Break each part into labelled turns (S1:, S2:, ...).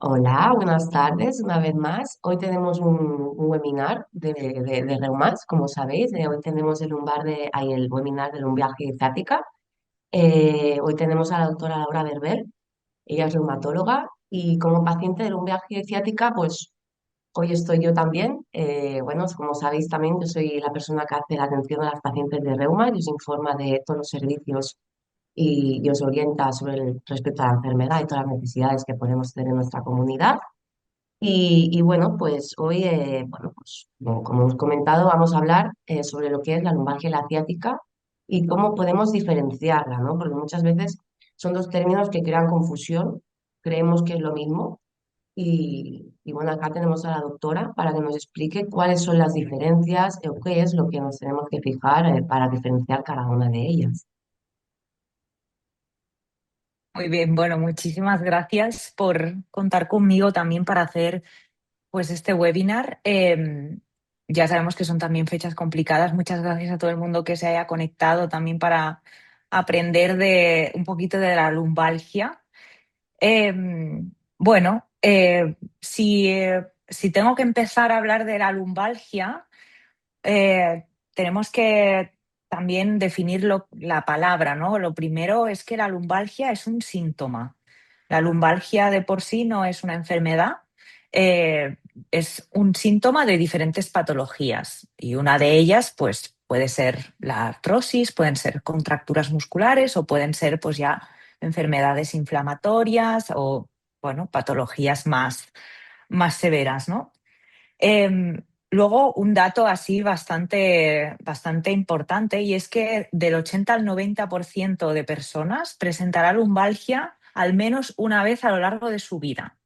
S1: Hola, buenas tardes, una vez más. Hoy tenemos un webinar de reumas, como sabéis. Hoy tenemos el webinar de lumbalgia ciática. Hoy tenemos a la doctora Laura Berber, ella es reumatóloga y como paciente de lumbalgia ciática, pues hoy estoy yo también. Bueno, como sabéis también, yo soy la persona que hace la atención a las pacientes de reuma y os informa de todos los servicios y os orienta respecto a la enfermedad y todas las necesidades que podemos tener en nuestra comunidad. Y bueno, pues hoy, bueno, pues como hemos comentado, vamos a hablar sobre lo que es la lumbalgia y la ciática y cómo podemos diferenciarla, ¿no? Porque muchas veces son dos términos que crean confusión, creemos que es lo mismo y bueno, acá tenemos a la doctora para que nos explique cuáles son las diferencias o qué es lo que nos tenemos que fijar para diferenciar cada una de ellas.
S2: Muy bien, bueno, muchísimas gracias por contar conmigo también para hacer pues este webinar. Ya sabemos que son también fechas complicadas. Muchas gracias a todo el mundo que se haya conectado también para aprender de un poquito de la lumbalgia. Bueno, si tengo que empezar a hablar de la lumbalgia, tenemos que también definir la palabra, ¿no? Lo primero es que la lumbalgia es un síntoma. La lumbalgia de por sí no es una enfermedad, eh, es un síntoma de diferentes patologías y una de ellas pues puede ser la artrosis, pueden ser contracturas musculares o pueden ser pues ya enfermedades inflamatorias o bueno, patologías más severas, ¿no? Luego, un dato así bastante importante y es que del 80 al 90% de personas presentará lumbalgia al menos una vez a lo largo de su vida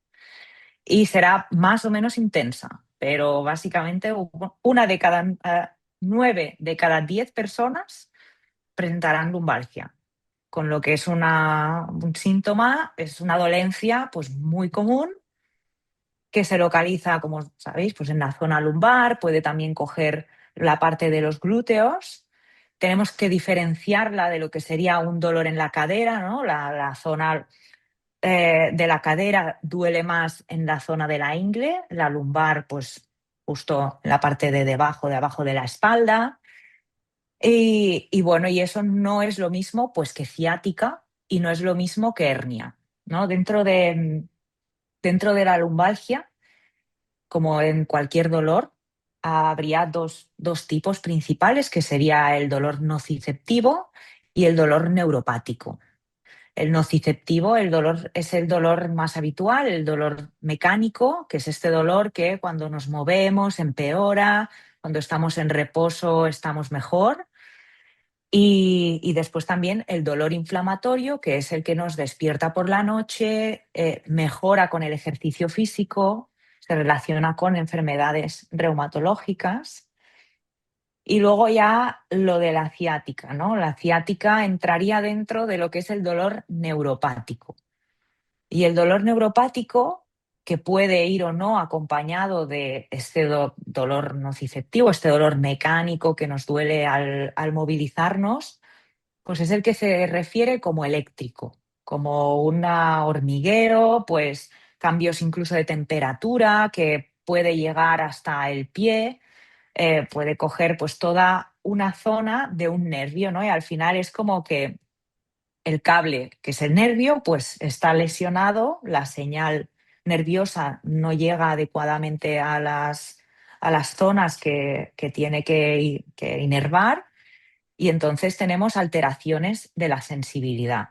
S2: y será más o menos intensa, pero básicamente una de cada 9 de cada 10 personas presentarán lumbalgia, con lo que es un síntoma, es una dolencia pues muy común que se localiza, como sabéis, pues en la zona lumbar, puede también coger la parte de los glúteos. Tenemos que diferenciarla de lo que sería un dolor en la cadera, ¿no? La zona de la cadera duele más en la zona de la ingle, la lumbar, pues justo en la parte de abajo de la espalda. Y bueno, y eso no es lo mismo pues que ciática y no es lo mismo que hernia, ¿no? Dentro de la lumbalgia, como en cualquier dolor, habría dos tipos principales, que sería el dolor nociceptivo y el dolor neuropático. El nociceptivo, el dolor es el dolor más habitual, el dolor mecánico, que es este dolor que cuando nos movemos empeora, cuando estamos en reposo estamos mejor. Y después también el dolor inflamatorio, que es el que nos despierta por la noche, mejora con el ejercicio físico, se relaciona con enfermedades reumatológicas. Y luego ya lo de la ciática, ¿no? La ciática entraría dentro de lo que es el dolor neuropático. Y el dolor neuropático, que puede ir o no acompañado de este dolor nociceptivo, este dolor mecánico que nos duele al movilizarnos, pues es el que se refiere como eléctrico, como un hormiguero, pues cambios incluso de temperatura que puede llegar hasta el pie, puede coger pues toda una zona de un nervio, ¿no? Y al final es como que el cable, que es el nervio, pues está lesionado, la señal nerviosa no llega adecuadamente a las zonas que tiene que inervar y entonces tenemos alteraciones de la sensibilidad.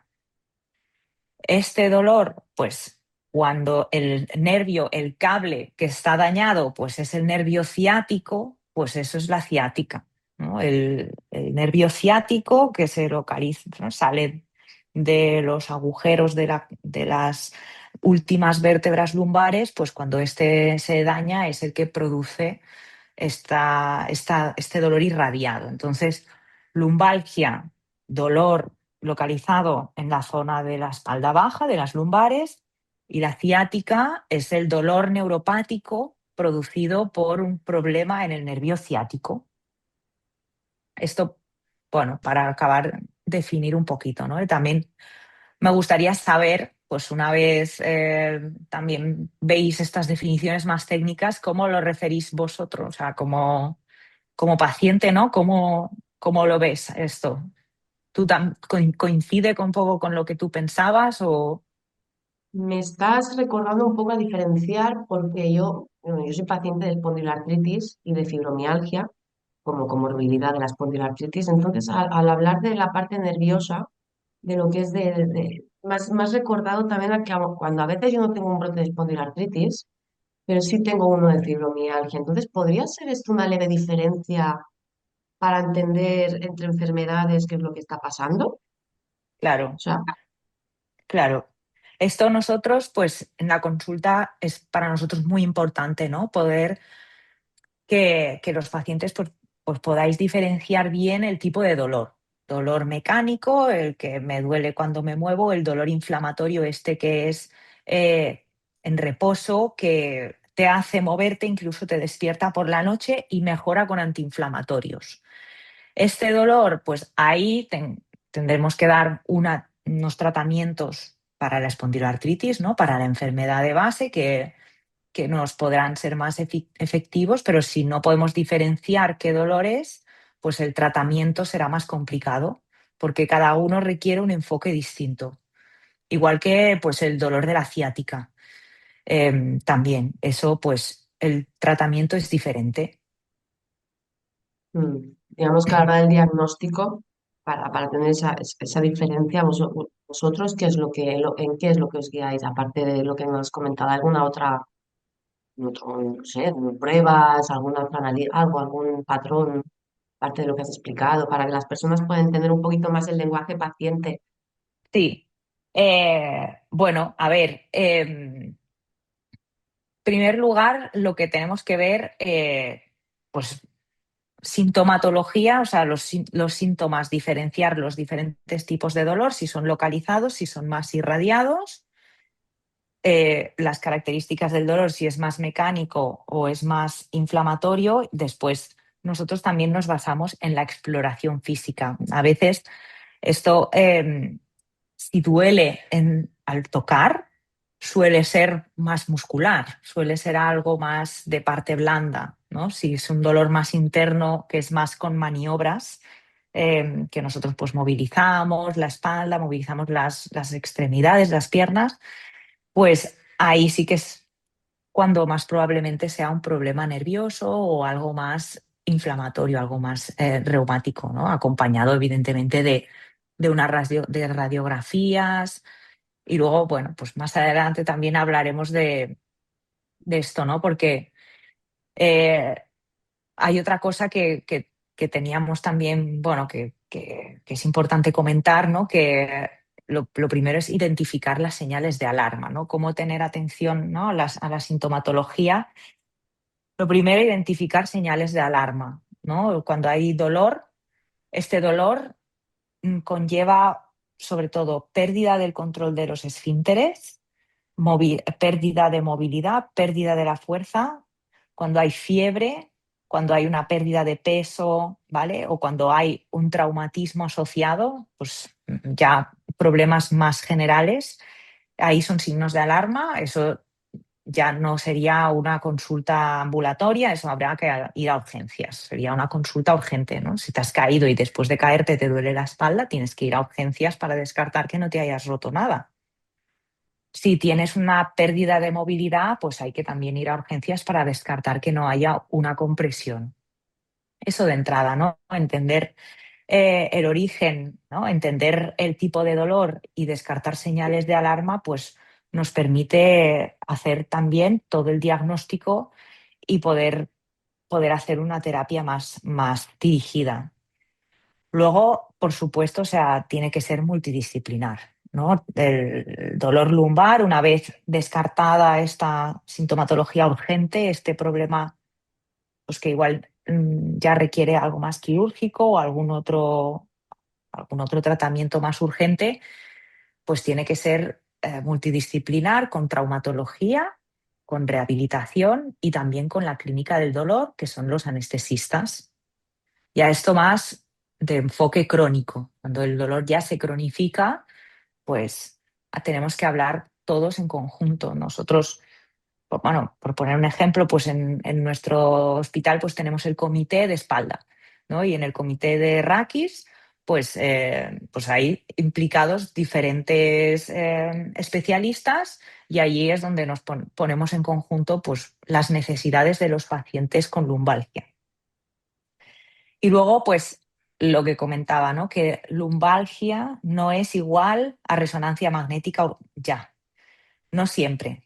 S2: Este dolor, pues cuando el nervio, el cable que está dañado, pues es el nervio ciático, pues eso es la ciática, ¿no? El nervio ciático que se localiza, ¿no? Sale de los agujeros de las últimas vértebras lumbares, pues cuando este se daña es el que produce este dolor irradiado. Entonces, lumbalgia, dolor localizado en la zona de la espalda baja, de las lumbares, y la ciática es el dolor neuropático producido por un problema en el nervio ciático. Esto, bueno, para acabar, definir un poquito, ¿no? Y también me gustaría saber pues una vez también veis estas definiciones más técnicas, ¿cómo lo referís vosotros? O sea, como paciente, ¿no? ¿Cómo lo ves esto? ¿Coincide un poco con lo que tú pensabas o...?
S1: Me estás recordando un poco a diferenciar porque bueno, yo soy paciente de espondiloartritis y de fibromialgia como comorbilidad de la espondiloartritis. Entonces, al hablar de la parte nerviosa, de lo que es más recordado también a que cuando a veces yo no tengo un brote de espondiloartritis, pero sí tengo uno de fibromialgia. Entonces, ¿podría ser esto una leve diferencia para entender entre enfermedades qué es lo que está pasando? O
S2: Claro,
S1: sea,
S2: claro. Esto nosotros, pues en la consulta es para nosotros muy importante, ¿no? Poder que los pacientes pues podáis diferenciar bien el tipo de dolor. Dolor mecánico, el que me duele cuando me muevo, el dolor inflamatorio este que es eh, en reposo, que te hace moverte, incluso te despierta por la noche y mejora con antiinflamatorios. Este dolor, pues ahí tendremos que dar unos tratamientos para la espondiloartritis, ¿no? Para la enfermedad de base que nos podrán ser más efectivos, pero si no podemos diferenciar qué dolor es, pues el tratamiento será más complicado, porque cada uno requiere un enfoque distinto. Igual que pues el dolor de la ciática. También, eso pues el tratamiento es diferente.
S1: digamos que a la hora del diagnóstico, para tener esa diferencia, vosotros, ¿qué es en qué es lo que os guiáis? Aparte de lo que nos has comentado, ¿alguna otra, no sé, pruebas, alguna otra algún patrón, aparte de lo que has explicado, para que las personas puedan entender un poquito más el lenguaje paciente?
S2: Sí. Bueno, a ver, primer lugar, lo que tenemos que ver, pues sintomatología, o sea, los síntomas, diferenciar los diferentes tipos de dolor, si son localizados, si son más irradiados, las características del dolor, si es más mecánico o es más inflamatorio. Después, nosotros también nos basamos en la exploración física. A veces esto, si duele al tocar, suele ser más muscular, suele ser algo más de parte blanda, ¿no? Si es un dolor más interno, que es más con maniobras, que nosotros pues movilizamos la espalda, movilizamos las extremidades, las piernas, pues ahí sí que es cuando más probablemente sea un problema nervioso o algo más inflamatorio, algo más reumático, ¿no? Acompañado evidentemente de unas de radiografías. Y luego, bueno, pues más adelante también hablaremos de esto, ¿no? Porque eh, hay otra cosa que teníamos también, bueno, que es importante comentar, ¿no? Que lo primero es identificar las señales de alarma, ¿no? Cómo tener atención, ¿no? A la sintomatología. Lo primero, identificar señales de alarma, ¿no? Cuando hay dolor, este dolor conlleva sobre todo pérdida del control de los esfínteres, pérdida de movilidad, pérdida de la fuerza, cuando hay fiebre, cuando hay una pérdida de peso, ¿vale? O cuando hay un traumatismo asociado, pues ya problemas más generales, ahí son signos de alarma, eso ya no sería una consulta ambulatoria, eso habría que ir a urgencias, sería una consulta urgente, ¿no? Si te has caído y después de caerte te duele la espalda, tienes que ir a urgencias para descartar que no te hayas roto nada. Si tienes una pérdida de movilidad, pues hay que también ir a urgencias para descartar que no haya una compresión. Eso de entrada, ¿no? Entender el origen, ¿no? Entender el tipo de dolor y descartar señales de alarma, pues nos permite hacer también todo el diagnóstico y poder hacer una terapia más dirigida. Luego, por supuesto, o sea, tiene que ser multidisciplinar, ¿no? El dolor lumbar, una vez descartada esta sintomatología urgente, este problema, pues que igual ya requiere algo más quirúrgico o algún otro tratamiento más urgente, pues tiene que ser multidisciplinar con traumatología, con rehabilitación y también con la clínica del dolor, que son los anestesistas. Ya esto más de enfoque crónico. Cuando el dolor ya se cronifica, pues tenemos que hablar todos en conjunto. Nosotros, bueno, por poner un ejemplo, pues en nuestro hospital pues tenemos el comité de espalda, ¿no? Y en el comité de raquis, pues hay implicados diferentes especialistas y allí es donde nos ponemos en conjunto pues las necesidades de los pacientes con lumbalgia. Y luego, pues lo que comentaba, ¿no? Que lumbalgia no es igual a resonancia magnética ya. No siempre.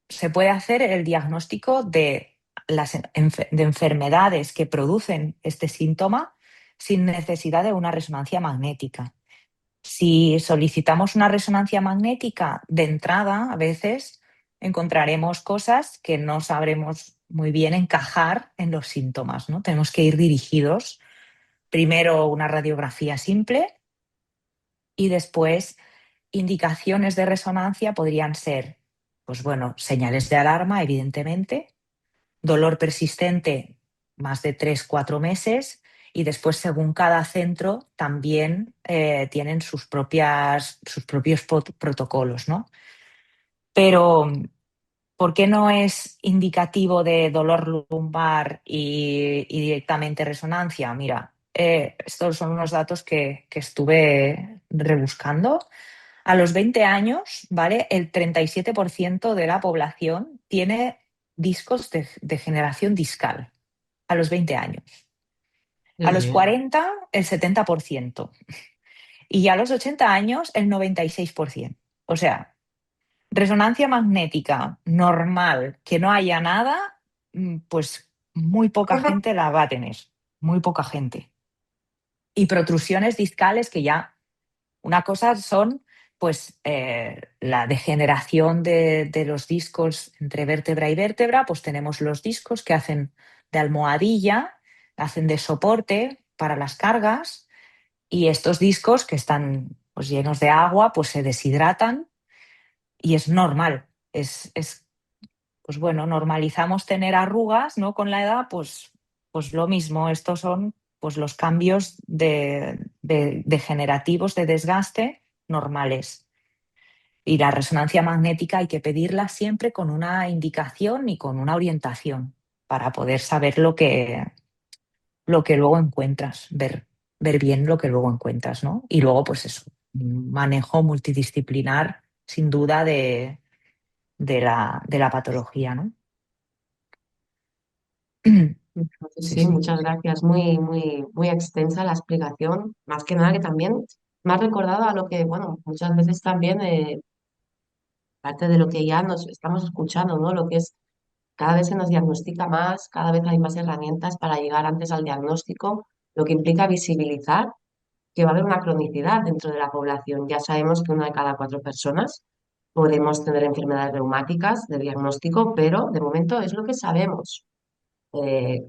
S2: Se puede hacer el diagnóstico de de enfermedades que producen este síntoma sin necesidad de una resonancia magnética. Si solicitamos una resonancia magnética de entrada, a veces encontraremos cosas que no sabremos muy bien encajar en los síntomas, ¿no? Tenemos que ir dirigidos primero una radiografía simple y después indicaciones de resonancia podrían ser, pues bueno, señales de alarma, evidentemente, dolor persistente más de 3 o 4 meses y después, según cada centro, también tienen sus propios protocolos, ¿no? Pero, ¿por qué no es indicativo de dolor lumbar y directamente resonancia? Mira, estos son unos datos que estuve rebuscando. A los 20 años, ¿vale? El 37% de la población tiene discos de degeneración discal a los 20 años.
S1: Sí,
S2: A los
S1: sí.
S2: 40, el 70%. Y a los 80 años, el 96%. O sea, resonancia magnética normal, que no haya nada, pues muy poca gente la va a tener. Muy poca gente. Y protrusiones discales que ya una cosa son pues la degeneración de los discos entre vértebra y vértebra, pues tenemos los discos que hacen de almohadilla, hacen de soporte para las cargas y estos discos que están pues llenos de agua pues se deshidratan y es normal. Pues bueno, normalizamos tener arrugas, ¿no? Con la edad, pues lo mismo. Estos son pues los cambios degenerativos de desgaste normales. Y la resonancia magnética hay que pedirla siempre con una indicación y con una orientación para poder saber lo que luego encuentras, ver bien lo que luego encuentras, ¿no? Y luego, pues eso, un manejo multidisciplinar, sin duda, de la patología, ¿no? Sí,
S1: Sí,
S2: sí.
S1: muchas gracias. Muy, muy, muy extensa la explicación. Más que nada que también me ha recordado a lo que, bueno, muchas veces también, parte de lo que ya nos estamos escuchando, ¿no? Lo que es, cada vez se nos diagnostica más, cada vez hay más herramientas para llegar antes al diagnóstico, lo que implica visibilizar que va a haber una cronicidad dentro de la población. Ya sabemos que 1 de cada 4 personas podemos tener enfermedades reumáticas de diagnóstico, pero de momento es lo que sabemos. Eh,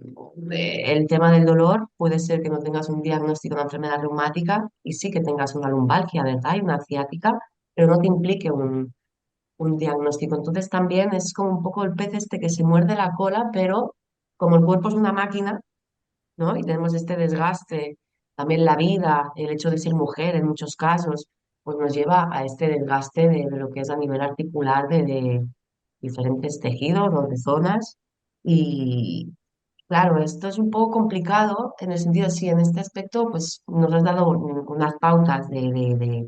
S1: el tema del dolor puede ser que no tengas un diagnóstico de una enfermedad reumática y sí que tengas una lumbalgia, ¿verdad? Y una ciática, pero no te implique un diagnóstico. Entonces también es como un poco el pez este que se muerde la cola, pero como el cuerpo es una máquina, ¿no? Y tenemos este desgaste, también la vida, el hecho de ser mujer en muchos casos, pues nos lleva a este desgaste de lo que es a nivel articular de diferentes tejidos o de zonas. Y claro, esto es un poco complicado en el sentido, sí, en este aspecto, pues nos has dado unas pautas de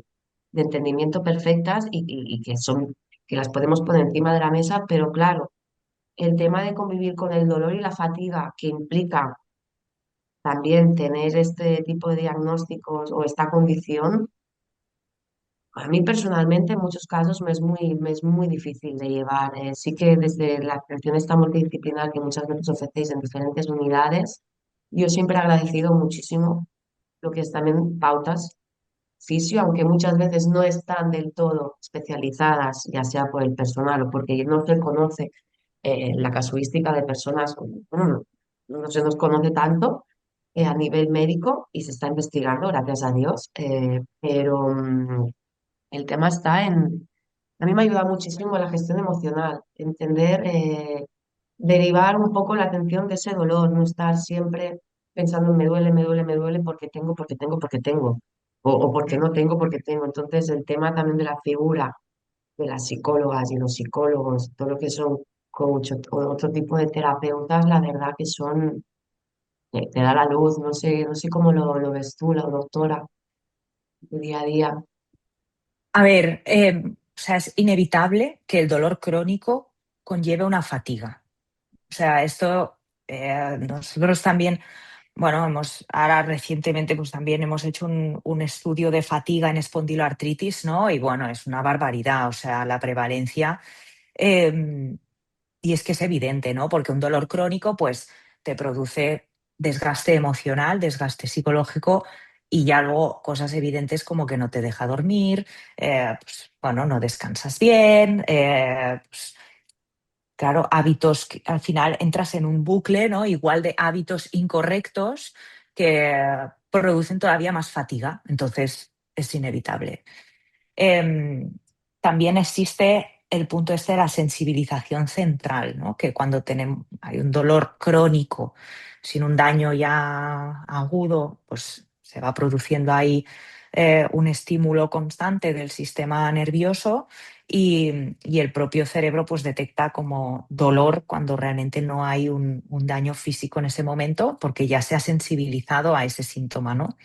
S1: entendimiento perfectas y que son, que las podemos poner encima de la mesa, pero claro, el tema de convivir con el dolor y la fatiga que implica también tener este tipo de diagnósticos o esta condición, a mí personalmente en muchos casos me es muy difícil de llevar. Sí que desde la atención esta multidisciplinar que muchas veces ofrecéis en diferentes unidades, yo siempre he agradecido muchísimo lo que es también pautas fisio, aunque muchas veces no están del todo especializadas, ya sea por el personal o porque no se conoce la casuística de personas, bueno, no se nos conoce tanto a nivel médico y se está investigando, gracias a Dios, pero el tema está en, a mí me ayuda muchísimo la gestión emocional, entender, derivar un poco la atención de ese dolor, no estar siempre pensando en me duele, me duele, me duele porque tengo, porque tengo, porque tengo, o porque no tengo, porque tengo. Entonces, el tema también de la figura. de las psicólogas y los psicólogos, todo lo que son coach o otro tipo de terapeutas, la verdad que son, te da la luz, no sé cómo lo ves tú, la doctora, tu día a día.
S2: A ver, o sea, es inevitable que el dolor crónico conlleve una fatiga. O sea, esto nosotros también, bueno, ahora recientemente pues también hemos hecho un estudio de fatiga en espondiloartritis, ¿no? Y bueno, es una barbaridad, o sea, la prevalencia. eh, y es que es evidente, ¿no? Porque un dolor crónico, pues, te produce desgaste emocional, desgaste psicológico y ya luego cosas evidentes como que no te deja dormir, pues, bueno, no descansas bien, pues, claro, hábitos que al final entras en un bucle, ¿no? Igual de hábitos incorrectos que producen todavía más fatiga. Entonces, es inevitable. Em, También existe el punto este de la sensibilización central, ¿no? Que cuando hay un dolor crónico sin un daño ya agudo, pues se va produciendo ahí un estímulo constante del sistema nervioso y el propio cerebro pues detecta como dolor cuando realmente no hay un daño físico en ese momento porque ya se ha sensibilizado a ese síntoma, ¿no?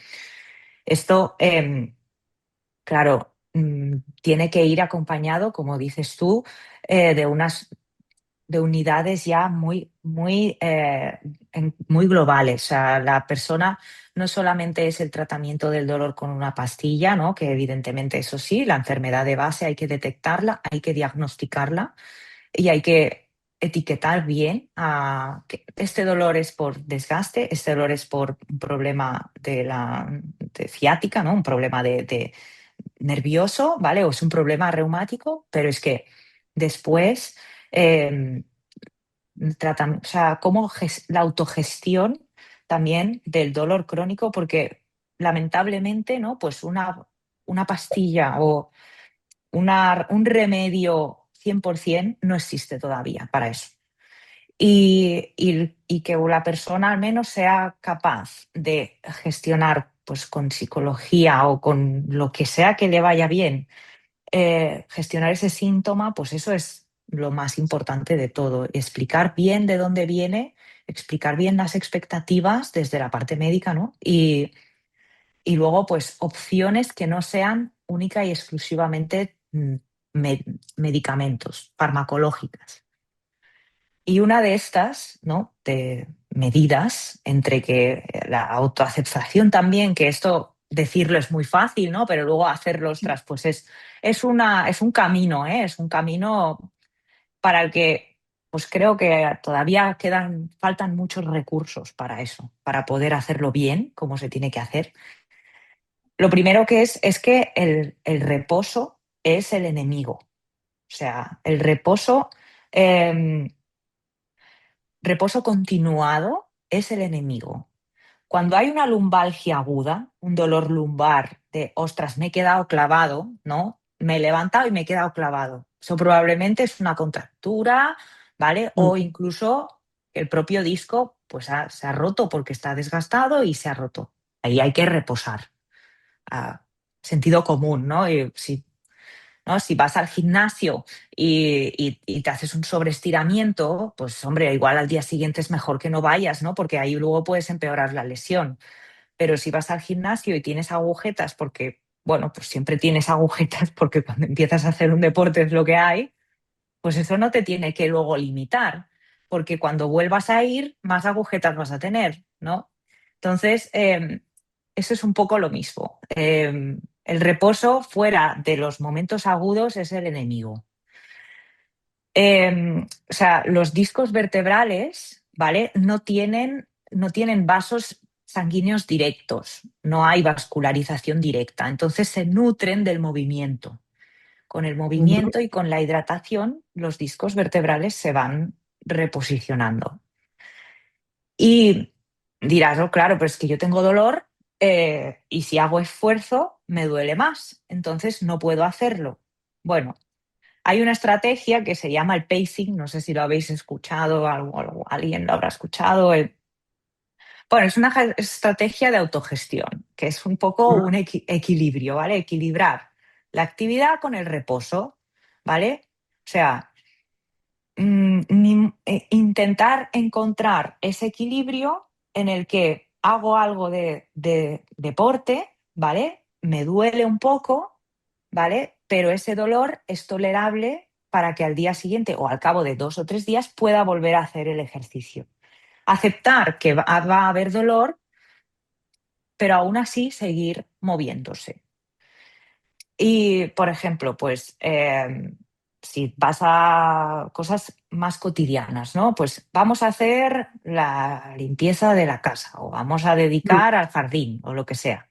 S2: Esto, claro, tiene que ir acompañado, como dices tú, de unidades ya muy globales. O sea, la persona no solamente es el tratamiento del dolor con una pastilla, ¿no? Que evidentemente eso sí, la enfermedad de base hay que detectarla, hay que diagnosticarla y hay que etiquetar bien que este dolor es por desgaste, este dolor es por un problema de ciática, ¿no? Un problema de nervioso, ¿vale? O es un problema reumático, pero es que después, eh, o sea, cómo la autogestión también del dolor crónico, porque lamentablemente, ¿no? Pues una pastilla o un remedio 100% no existe todavía para eso. Y que la persona al menos sea capaz de gestionar pues con psicología o con lo que sea que le vaya bien, gestionar ese síntoma, pues eso es lo más importante de todo. Explicar bien de dónde viene, explicar bien las expectativas desde la parte médica, ¿no? Y luego, pues, opciones que no sean única y exclusivamente me- medicamentos, farmacológicas. Y una de estas, ¿no? De medidas, entre que la autoaceptación también, que esto decirlo es muy fácil, ¿no? Pero luego hacerlo, ostras, pues es un camino, ¿eh? Es un camino para el que, pues creo que todavía faltan muchos recursos para eso, para poder hacerlo bien, como se tiene que hacer. Lo primero que es que el reposo es el enemigo. O sea, el eh, reposo continuado es el enemigo. Cuando hay una lumbalgia aguda, un dolor lumbar de, ostras, me he quedado clavado, ¿no? Me he levantado y me he quedado clavado. Eso probablemente es una contractura, ¿vale? O
S1: Mm.
S2: incluso el propio disco pues se ha roto porque está desgastado y se ha roto. Ahí hay que reposar. Sentido común, ¿no? Y si, ¿no? Si vas al gimnasio y te haces un sobreestiramiento, pues hombre, igual al día siguiente es mejor que no vayas, ¿no? Porque ahí luego puedes empeorar la lesión. Pero si vas al gimnasio y tienes agujetas, porque, bueno, pues siempre tienes agujetas porque cuando empiezas a hacer un deporte es lo que hay, pues eso no te tiene que luego limitar, porque cuando vuelvas a ir, más agujetas vas a tener, ¿no? Entonces, eso es un poco lo mismo. El reposo fuera de los momentos agudos es el enemigo. O sea, los discos vertebrales, ¿vale? No tienen vasos sanguíneos directos, no hay vascularización directa, entonces se nutren del movimiento. Con el
S1: Ujú.
S2: movimiento y con la hidratación, los discos vertebrales se van reposicionando. Y dirás, oh, claro, pero es que yo tengo dolor y si hago esfuerzo me duele más, entonces no puedo hacerlo. Bueno, hay una estrategia que se llama el pacing, no sé si lo habéis escuchado, alguien lo habrá escuchado. Bueno, es una estrategia de autogestión, que es un poco un equilibrio, ¿vale? Equilibrar la actividad con el reposo. ¿vale? O sea, intentar encontrar ese equilibrio en el que hago algo de deporte, ¿vale? Me duele un poco, ¿vale? Pero ese dolor es tolerable para que al día siguiente o al cabo de 2 o 3 días pueda volver a hacer el ejercicio. Aceptar que va a haber dolor, pero aún así seguir moviéndose. Y, por ejemplo, pues si vas a cosas más cotidianas, ¿no? Pues vamos a hacer la limpieza de la casa o vamos a
S1: Mm.
S2: dedicar al jardín o lo que sea.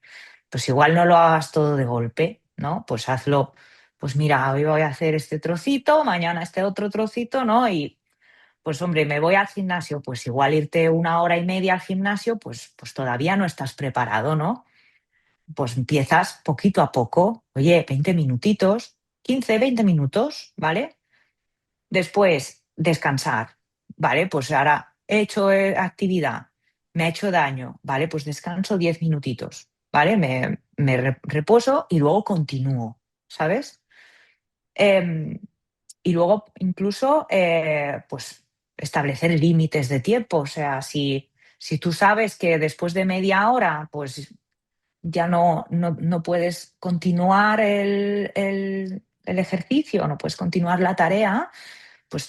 S2: Pues igual no lo hagas todo de golpe, ¿no? Pues hazlo, pues mira, hoy voy a hacer este trocito, mañana este otro trocito, ¿no? Y pues hombre, me voy al gimnasio, pues igual irte 1 hora y media al gimnasio, pues todavía no estás preparado, ¿no? Pues empiezas poquito a poco, oye, 20 minutitos, 15, 20 minutos, ¿vale? Después, descansar, ¿vale? Pues ahora he hecho actividad, me ha hecho daño, ¿vale? Pues descanso 10 minutitos, ¿vale? Me reposo y luego continúo, ¿sabes? Em, y luego incluso, pues, establecer límites de tiempo, o sea, si tú sabes que después de media hora, pues ya no puedes continuar el ejercicio, no puedes continuar la tarea, pues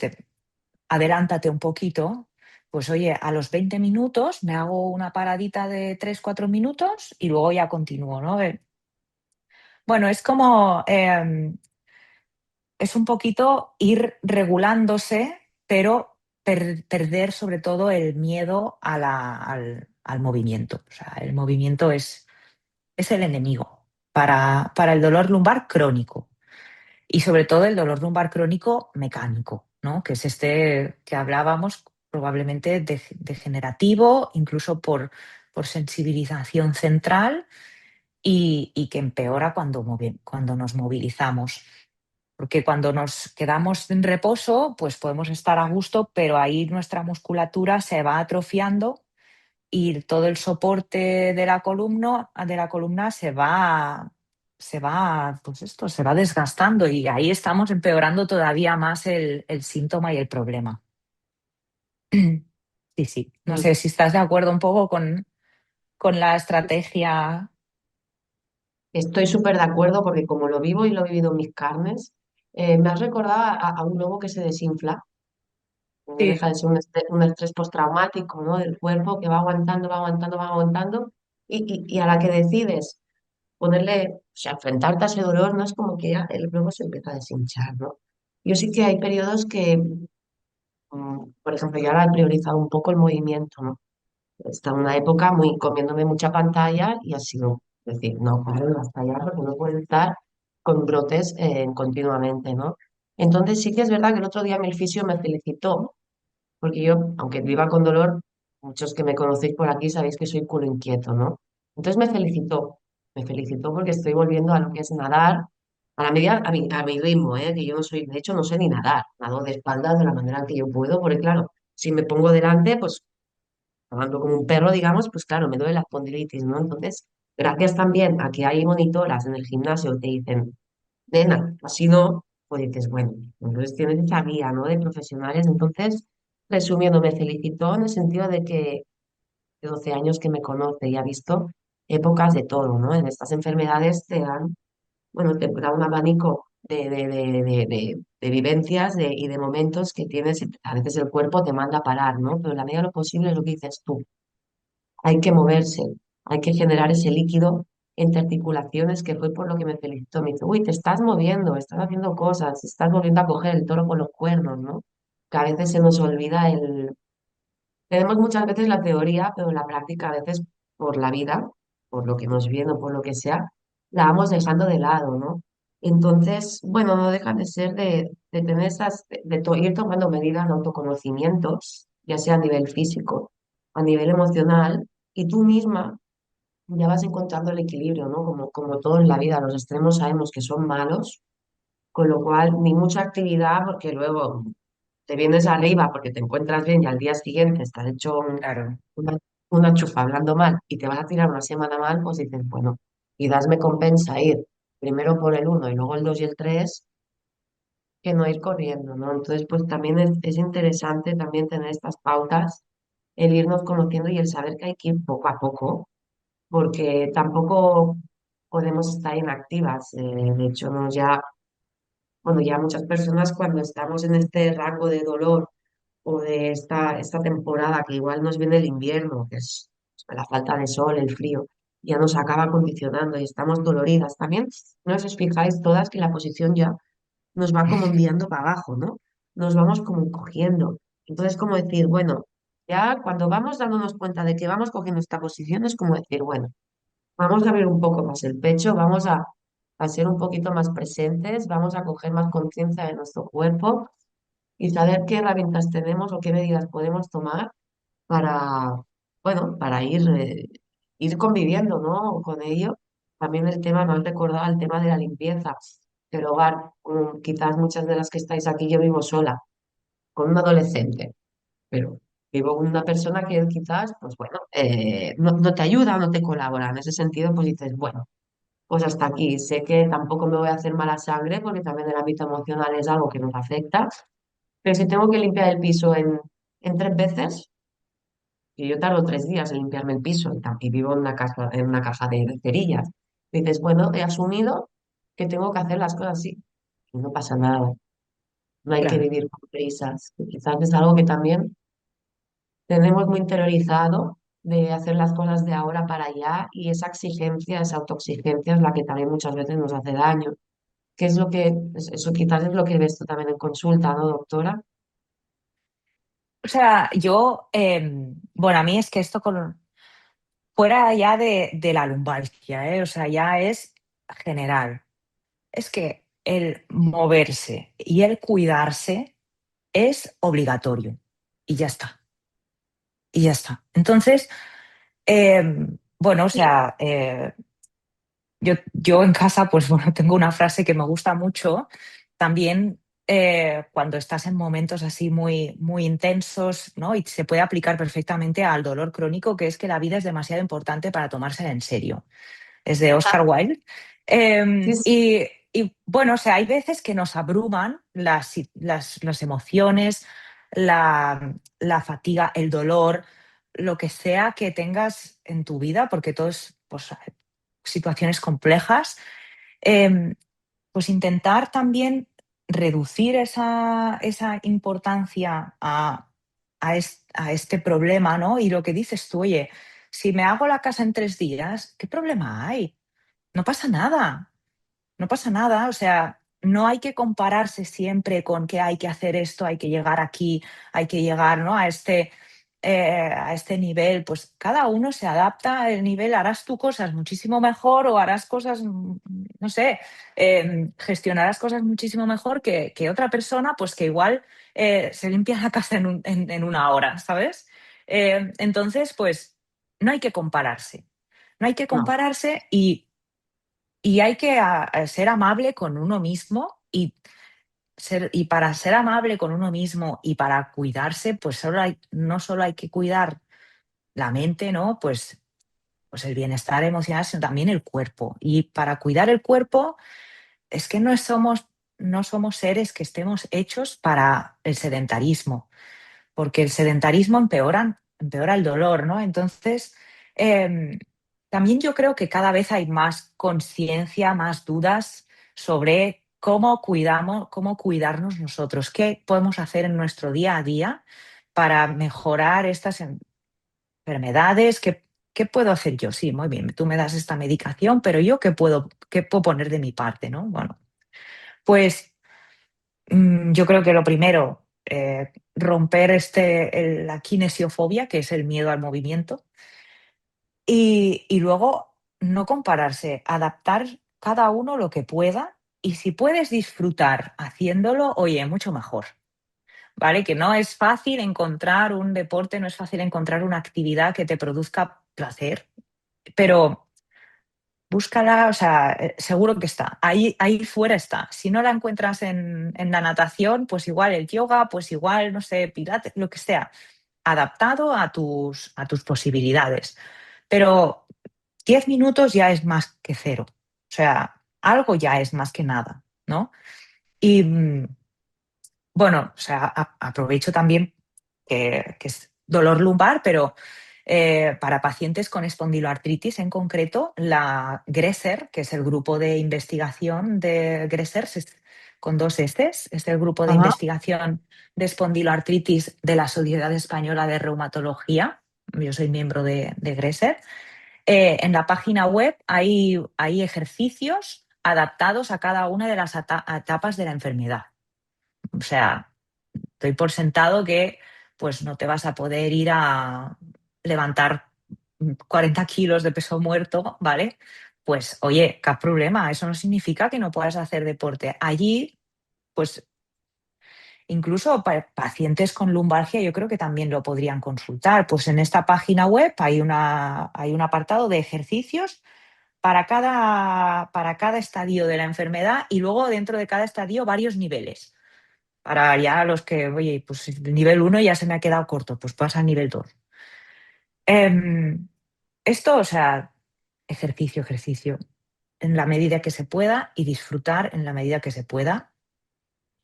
S2: adelántate un poquito. Pues oye, a los 20 minutos me hago una paradita de 3 o 4 minutos y luego ya continúo, ¿no? Bueno, es como, es un poquito ir regulándose, pero perder sobre todo el miedo al movimiento. O sea, el movimiento es el enemigo para el dolor lumbar crónico y sobre todo el dolor lumbar crónico mecánico, ¿no? Que es este que hablábamos, probablemente degenerativo, incluso por sensibilización central y que empeora cuando nos movilizamos. Porque cuando nos quedamos en reposo, pues podemos estar a gusto, pero ahí nuestra musculatura se va atrofiando y todo el soporte de la columna pues esto, se va desgastando y ahí estamos empeorando todavía más el síntoma y el problema. Sí, sí. No
S1: Mm.
S2: sé si estás de acuerdo un poco con la estrategia.
S1: Estoy súper de acuerdo porque como lo vivo y lo he vivido en mis carnes, me has recordado a un lobo que se desinfla. No
S2: Sí,
S1: deja de ser un estrés postraumático, ¿no? Del cuerpo que va aguantando, va aguantando, va aguantando. Y a la que decides ponerle, o sea, enfrentarte a ese dolor, no es como que ya el luego se empieza a deshinchar, ¿no? Yo sí que hay periodos que, por ejemplo, yo ahora he priorizado un poco el movimiento, ¿no? Está en una época muy comiéndome mucha pantalla y ha sido, es decir, no paro hasta allá porque no puedo estar con brotes continuamente, ¿no? Entonces sí que es verdad que el otro día mi fisio me felicitó porque yo, aunque viva con dolor, muchos que me conocéis por aquí sabéis que soy culo inquieto, ¿no? Entonces me felicitó porque estoy volviendo a lo que es nadar a la medida, a mi ritmo, ¿eh? Que yo no soy, de hecho, no sé ni nadar, nado de espaldas de la manera en que yo puedo, porque claro, si me pongo delante, pues nadando como un perro, digamos, pues claro, me duele la espondilitis, ¿no? Entonces, gracias también a que hay monitoras en el gimnasio que te dicen, nena, así no, pues dices, bueno, entonces tienes esa guía, ¿no? De profesionales. Entonces, resumiendo, me felicitó en el sentido de que de 12 años que me conoce y ha visto épocas de todo, ¿no? En estas enfermedades te dan, bueno, te da un abanico de vivencias y de momentos que tienes, a veces el cuerpo te manda a parar, ¿no? Pero en la medida de lo posible es lo que dices tú, hay que moverse, hay que generar ese líquido entre articulaciones, que fue por lo que me felicitó. Me dice, uy, te estás moviendo, estás haciendo cosas, estás volviendo a coger el toro con los cuernos, ¿no? Que a veces se nos olvida Tenemos muchas veces la teoría, pero la práctica a veces por la vida, por lo que nos viene o por lo que sea, la vamos dejando de lado, ¿no? Entonces, bueno, no deja de ser de tener ir tomando medidas de autoconocimientos, ya sea a nivel físico, a nivel emocional, y tú misma ya vas encontrando el equilibrio, ¿no? Como todo en la vida, los extremos sabemos que son malos, con lo cual ni mucha actividad, porque luego te vienes arriba porque te encuentras bien y al día siguiente estás hecho
S2: claro.
S1: una, una chufa hablando mal y te vas a tirar una semana mal, pues dices, bueno, quizás me compensa ir primero por el uno y luego el 2 y el 3 que no ir corriendo, ¿no? Entonces, pues también es interesante también tener estas pautas, el irnos conociendo y el saber que hay que ir poco a poco, porque tampoco podemos estar inactivas. De hecho, no ya, bueno, ya muchas personas cuando estamos en este rango de dolor o de esta temporada que igual nos viene el invierno, que es la falta de sol, el frío, ya nos acaba condicionando y estamos doloridas. También, no sé si os fijáis todas que la posición ya nos va como enviando para abajo, ¿no? Nos vamos como cogiendo. Entonces, como decir, bueno, ya cuando vamos dándonos cuenta de que vamos cogiendo esta posición, es como decir, bueno, vamos a abrir un poco más el pecho, vamos a ser un poquito más presentes, vamos a coger más conciencia de nuestro cuerpo y saber qué herramientas tenemos o qué medidas podemos tomar para, bueno, para ir conviviendo, ¿no? Con ello. También el tema, me has recordado el tema de la limpieza del hogar. Quizás muchas de las que estáis aquí, yo vivo sola, con un adolescente, pero vivo con una persona que quizás, pues bueno, no te ayuda, no te colabora. En ese sentido, pues dices, bueno, pues hasta aquí. Sé que tampoco me voy a hacer mala sangre porque también el ámbito emocional es algo que nos afecta, pero si tengo que limpiar el piso en 3 veces, y yo tardo 3 días en limpiarme el piso y vivo en una caja de cerillas. Dices, bueno, he asumido que tengo que hacer las cosas así. Y no pasa nada. No hay que
S2: Claro.
S1: vivir con prisas. Que quizás es algo que también tenemos muy interiorizado de hacer las cosas de ahora para allá y esa exigencia, esa autoexigencia es la que también muchas veces nos hace daño. ¿Qué es lo que, eso quizás es lo que ves tú también en consulta, ¿no, doctora?
S2: O sea, yo, bueno, a mí es que esto fuera ya de la lumbalgia, ¿eh? O sea, ya es general. Es que el moverse y el cuidarse es obligatorio y ya está, y ya está. Entonces, bueno, o sea, yo en casa, pues bueno, tengo una frase que me gusta mucho. También cuando estás en momentos así muy, muy intensos, ¿no? Y se puede aplicar perfectamente al dolor crónico, que es que la vida es demasiado importante para tomársela en serio. Es de Oscar Wilde.
S1: Sí,
S2: Bueno, o sea, hay veces que nos abruman las emociones, la fatiga, el dolor, lo que sea que tengas en tu vida, porque todo es pues, situaciones complejas. eh, pues intentar también reducir esa importancia a este problema, ¿no? Y lo que dices tú, oye, si me hago la casa en 3 días, ¿qué problema hay? No pasa nada, no pasa nada. O sea, no hay que compararse siempre con que hay que hacer esto, hay que llegar aquí, hay que llegar, ¿no? A este nivel. Pues cada uno se adapta al nivel, harás tú cosas muchísimo mejor o harás cosas, no sé, gestionarás cosas muchísimo mejor que otra persona, pues que igual se limpia la casa en una hora, ¿sabes? Entonces, pues no hay que compararse. No hay que
S1: no,
S2: compararse y hay que ser amable con uno mismo y para ser amable con uno mismo y para cuidarse, pues no solo hay que cuidar la mente, ¿no? Pues el bienestar emocional, sino también el cuerpo. Y para cuidar el cuerpo es que no somos seres que estemos hechos para el sedentarismo, porque el sedentarismo empeora el dolor, ¿no? Entonces, eh, también yo creo que cada vez hay más conciencia, más dudas sobre cómo cuidarnos nosotros, qué podemos hacer en nuestro día a día para mejorar estas enfermedades, qué puedo hacer yo. Sí, muy bien, tú me das esta medicación, pero yo qué puedo poner de mi parte, ¿no? Bueno, pues yo creo que lo primero, romper la kinesiofobia, que es el miedo al movimiento, y luego no compararse, adaptar cada uno lo que pueda y si puedes disfrutar haciéndolo, oye, mucho mejor, ¿vale? Que no es fácil encontrar un deporte, no es fácil encontrar una actividad que te produzca placer, pero búscala, o sea, seguro que está. Ahí fuera está. Si no la encuentras en la natación, pues igual el yoga, pues igual, no sé, pilates, lo que sea, adaptado a tus posibilidades. Pero 10 minutos ya es más que cero. O sea, algo ya es más que nada, ¿no? Y, Bueno, o sea, aprovecho también que es dolor lumbar, pero para pacientes con espondiloartritis en concreto, la GRESER, que es el grupo de investigación de GRESER, con dos S's, es el grupo de
S1: Ajá.
S2: investigación de espondiloartritis de la Sociedad Española de Reumatología. Yo soy miembro de GRESER. En la página web hay ejercicios adaptados a cada una de las etapas de la enfermedad. O sea, doy por sentado que pues no te vas a poder ir a levantar 40 kilos de peso muerto, ¿vale? Pues oye, qué problema, eso no significa que no puedas hacer deporte. Allí, pues incluso pacientes con lumbalgia yo creo que también lo podrían consultar. Pues en esta página web hay un apartado de ejercicios para cada estadio de la enfermedad y luego dentro de cada estadio varios niveles. Para ya los que, oye, pues el nivel uno ya se me ha quedado corto, pues pasa al nivel 2. Esto, o sea, ejercicio, ejercicio, en la medida que se pueda y disfrutar en la medida que se pueda.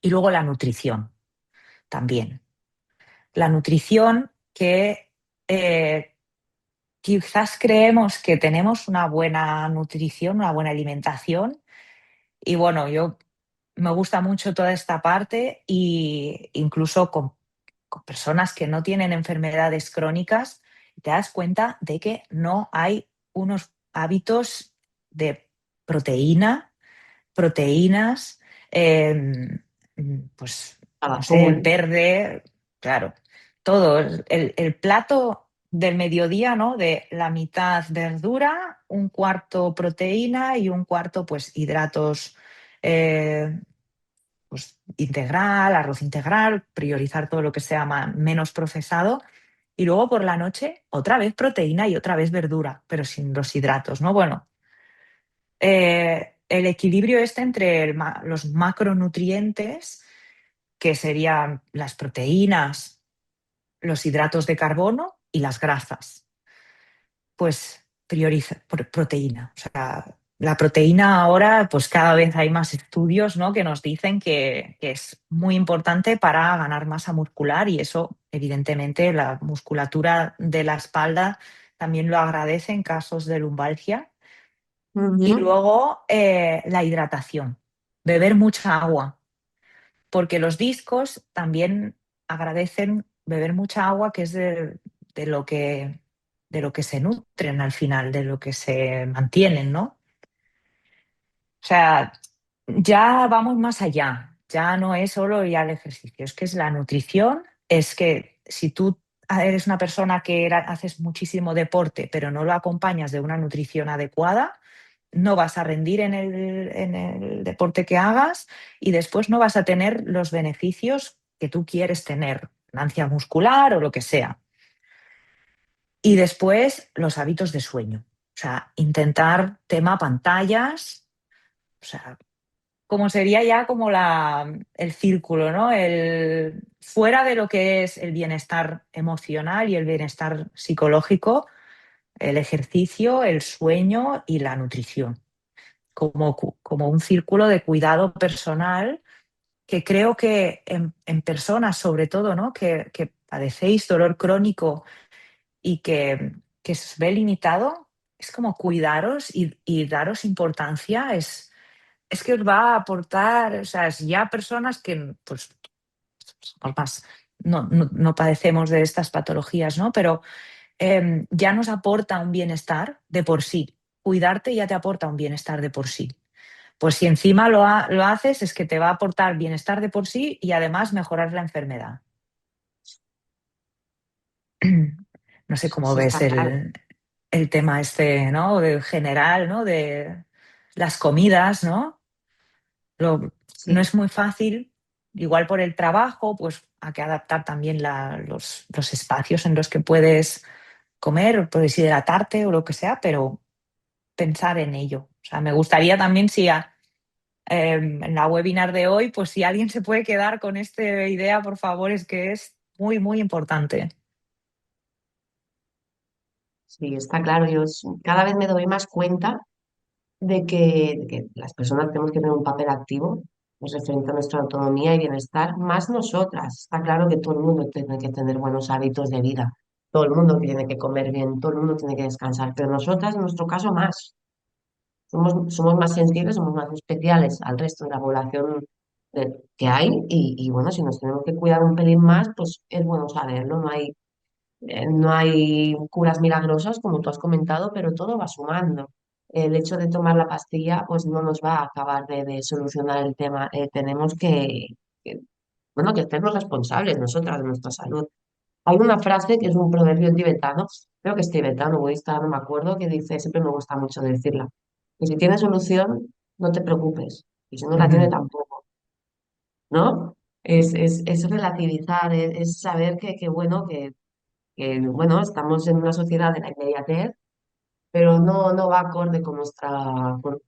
S2: Y luego la nutrición también. La nutrición que eh, quizás creemos que tenemos una buena nutrición, una buena alimentación. Y bueno, yo me gusta mucho toda esta parte y incluso con personas que no tienen enfermedades crónicas, te das cuenta de que no hay unos hábitos de proteína, proteínas, eh, pues
S1: Al
S2: no sé,
S1: atún.
S2: verde, claro, todo. El plato del mediodía, ¿no? De la mitad verdura, un cuarto proteína y un cuarto, pues, hidratos pues, integral, arroz integral, priorizar todo lo que sea menos procesado. Y luego por la noche, otra vez proteína y otra vez verdura, pero sin los hidratos, ¿no? Bueno, el equilibrio este entre los macronutrientes, que serían las proteínas, los hidratos de carbono y las grasas, pues prioriza proteína. O sea, la proteína ahora, pues cada vez hay más estudios, ¿no? Que nos dicen que es muy importante para ganar masa muscular y eso, evidentemente, la musculatura de la espalda también lo agradece en casos de lumbalgia. Y
S1: Ujú.
S2: luego la hidratación, beber mucha agua, porque los discos también agradecen beber mucha agua, que es de lo de lo que se nutren al final, de lo que se mantienen, ¿no? O sea, ya vamos más allá, ya no es solo ya el ejercicio, es que es la nutrición, es que si tú eres una persona que haces muchísimo deporte, pero no lo acompañas de una nutrición adecuada, no vas a rendir en el deporte que hagas y después no vas a tener los beneficios que tú quieres tener, ganancia muscular o lo que sea. Y después los hábitos de sueño. O sea, intentar tema pantallas, o sea, como sería ya como el círculo, ¿no? Fuera de lo que es el bienestar emocional y el bienestar psicológico, el ejercicio, el sueño y la nutrición como un círculo de cuidado personal que creo que en personas, sobre todo, ¿no? Que padecéis dolor crónico y que se os ve limitado, es como cuidaros y daros importancia, es que os va a aportar, o sea, es ya personas que, pues, somos más, no padecemos de estas patologías, ¿no? Pero ya nos aporta un bienestar de por sí. Cuidarte ya te aporta un bienestar de por sí. Pues si encima lo haces, es que te va a aportar bienestar de por sí y además mejorar la enfermedad. No sé cómo
S1: Eso
S2: ves
S1: está claro.
S2: el tema este, ¿no? De general, ¿no? De las comidas, ¿no? No
S1: Sí.
S2: es muy fácil, igual por el trabajo, pues hay que adaptar también los espacios en los que puedes comer, o puedes hidratarte o lo que sea, pero pensar en ello. O sea, me gustaría también si en la webinar de hoy, pues si alguien se puede quedar con esta idea, por favor, es que es muy, muy importante.
S1: Sí, está claro. Cada vez me doy más cuenta de que las personas tenemos que tener un papel activo pues, referente a nuestra autonomía y bienestar, más nosotras. Está claro que todo el mundo tiene que tener buenos hábitos de vida, todo el mundo tiene que comer bien, todo el mundo tiene que descansar, pero nosotras, en nuestro caso, más. Somos más sensibles, somos más especiales al resto de la población que hay y bueno, si nos tenemos que cuidar un pelín más, pues es bueno saberlo. No hay curas milagrosas, como tú has comentado, pero todo va sumando. El hecho de tomar la pastilla, pues no nos va a acabar de solucionar el tema. Tenemos que, bueno, que hacernos responsables nosotras de nuestra salud. Hay una frase que es un proverbio tibetano, creo que es tibetano, budista, no me acuerdo, que dice, siempre me gusta mucho decirla, que si tienes solución, no te preocupes, y si no la tiene
S2: Ujú,
S1: tampoco, ¿no? Es relativizar, es saber bueno, bueno, estamos en una sociedad de la inmediatez, pero no va acorde con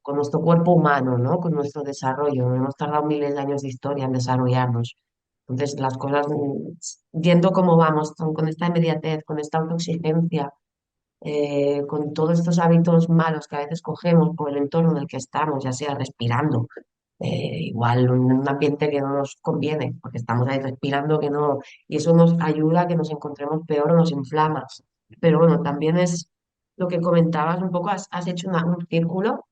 S1: con nuestro cuerpo humano, ¿no? Con nuestro desarrollo. Hemos tardado miles de años de historia en desarrollarnos. Entonces, las cosas, yendo como vamos, con esta inmediatez, con esta autoexigencia, con todos estos hábitos malos que a veces cogemos por el entorno en el que estamos, ya sea respirando, igual un ambiente que no nos conviene, porque estamos ahí respirando que no, y eso nos ayuda a que nos encontremos peor o nos inflama. Pero bueno, también es lo que comentabas un poco, has hecho un círculo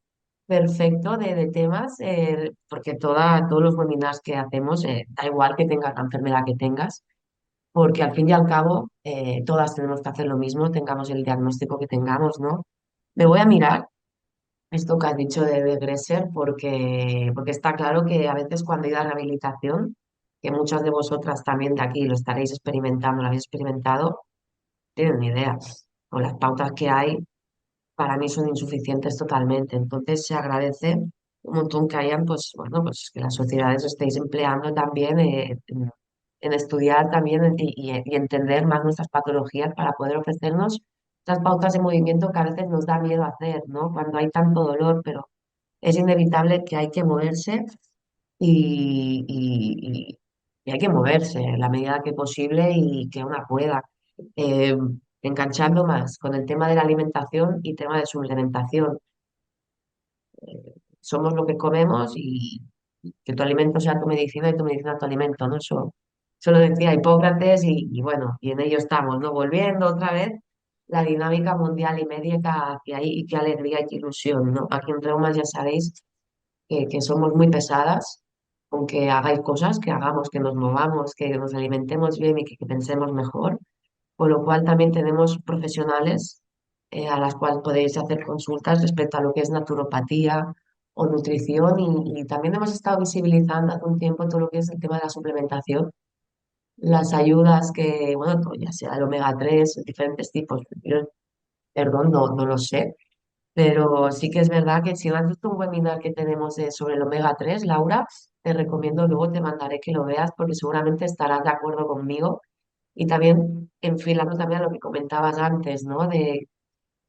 S1: perfecto de temas, porque todos los webinars que hacemos, da igual que tengas la enfermedad que tengas, porque al fin y al cabo todas tenemos que hacer lo mismo, tengamos el diagnóstico que tengamos, ¿no? Me voy a mirar esto que has dicho de Gresser, porque está claro que a veces cuando hay la rehabilitación, que muchas de vosotras también de aquí lo estaréis experimentando, lo habéis experimentado, tienen ni idea. Con las pautas que hay, para mí son insuficientes totalmente. Entonces se agradece un montón que hayan, pues bueno, pues que las sociedades os estéis empleando también en estudiar también y entender más nuestras patologías para poder ofrecernos estas pautas de movimiento que a veces nos da miedo hacer, ¿no? Cuando hay tanto dolor, pero es inevitable que hay que moverse y, y- y- y hay que moverse en la medida que posible y que una pueda. Eh, Enganchando más con el tema de la alimentación y tema de suplementación. Somos lo que comemos y que tu alimento sea tu medicina y tu medicina tu alimento, ¿no? Eso lo decía Hipócrates y bueno, y en ello estamos, ¿no? Volviendo otra vez la dinámica mundial y médica hacia ahí y qué alegría y qué ilusión, ¿no? Aquí en Reumas ya sabéis que somos muy pesadas, con que hagáis cosas, que hagamos, que nos movamos, que nos alimentemos bien y que pensemos mejor. Con lo cual también tenemos profesionales a las cuales podéis hacer consultas respecto a lo que es naturopatía o nutrición y también hemos estado visibilizando hace un tiempo todo lo que es el tema de la suplementación, las ayudas que, bueno, pues ya sea el omega 3 diferentes tipos. Yo, perdón, no lo sé, pero sí que es verdad que si no has visto un webinar que tenemos sobre el omega 3 Laura, te recomiendo, luego te mandaré que lo veas porque seguramente estarás de acuerdo conmigo. Y también enfilando también a lo que comentabas antes, ¿no? De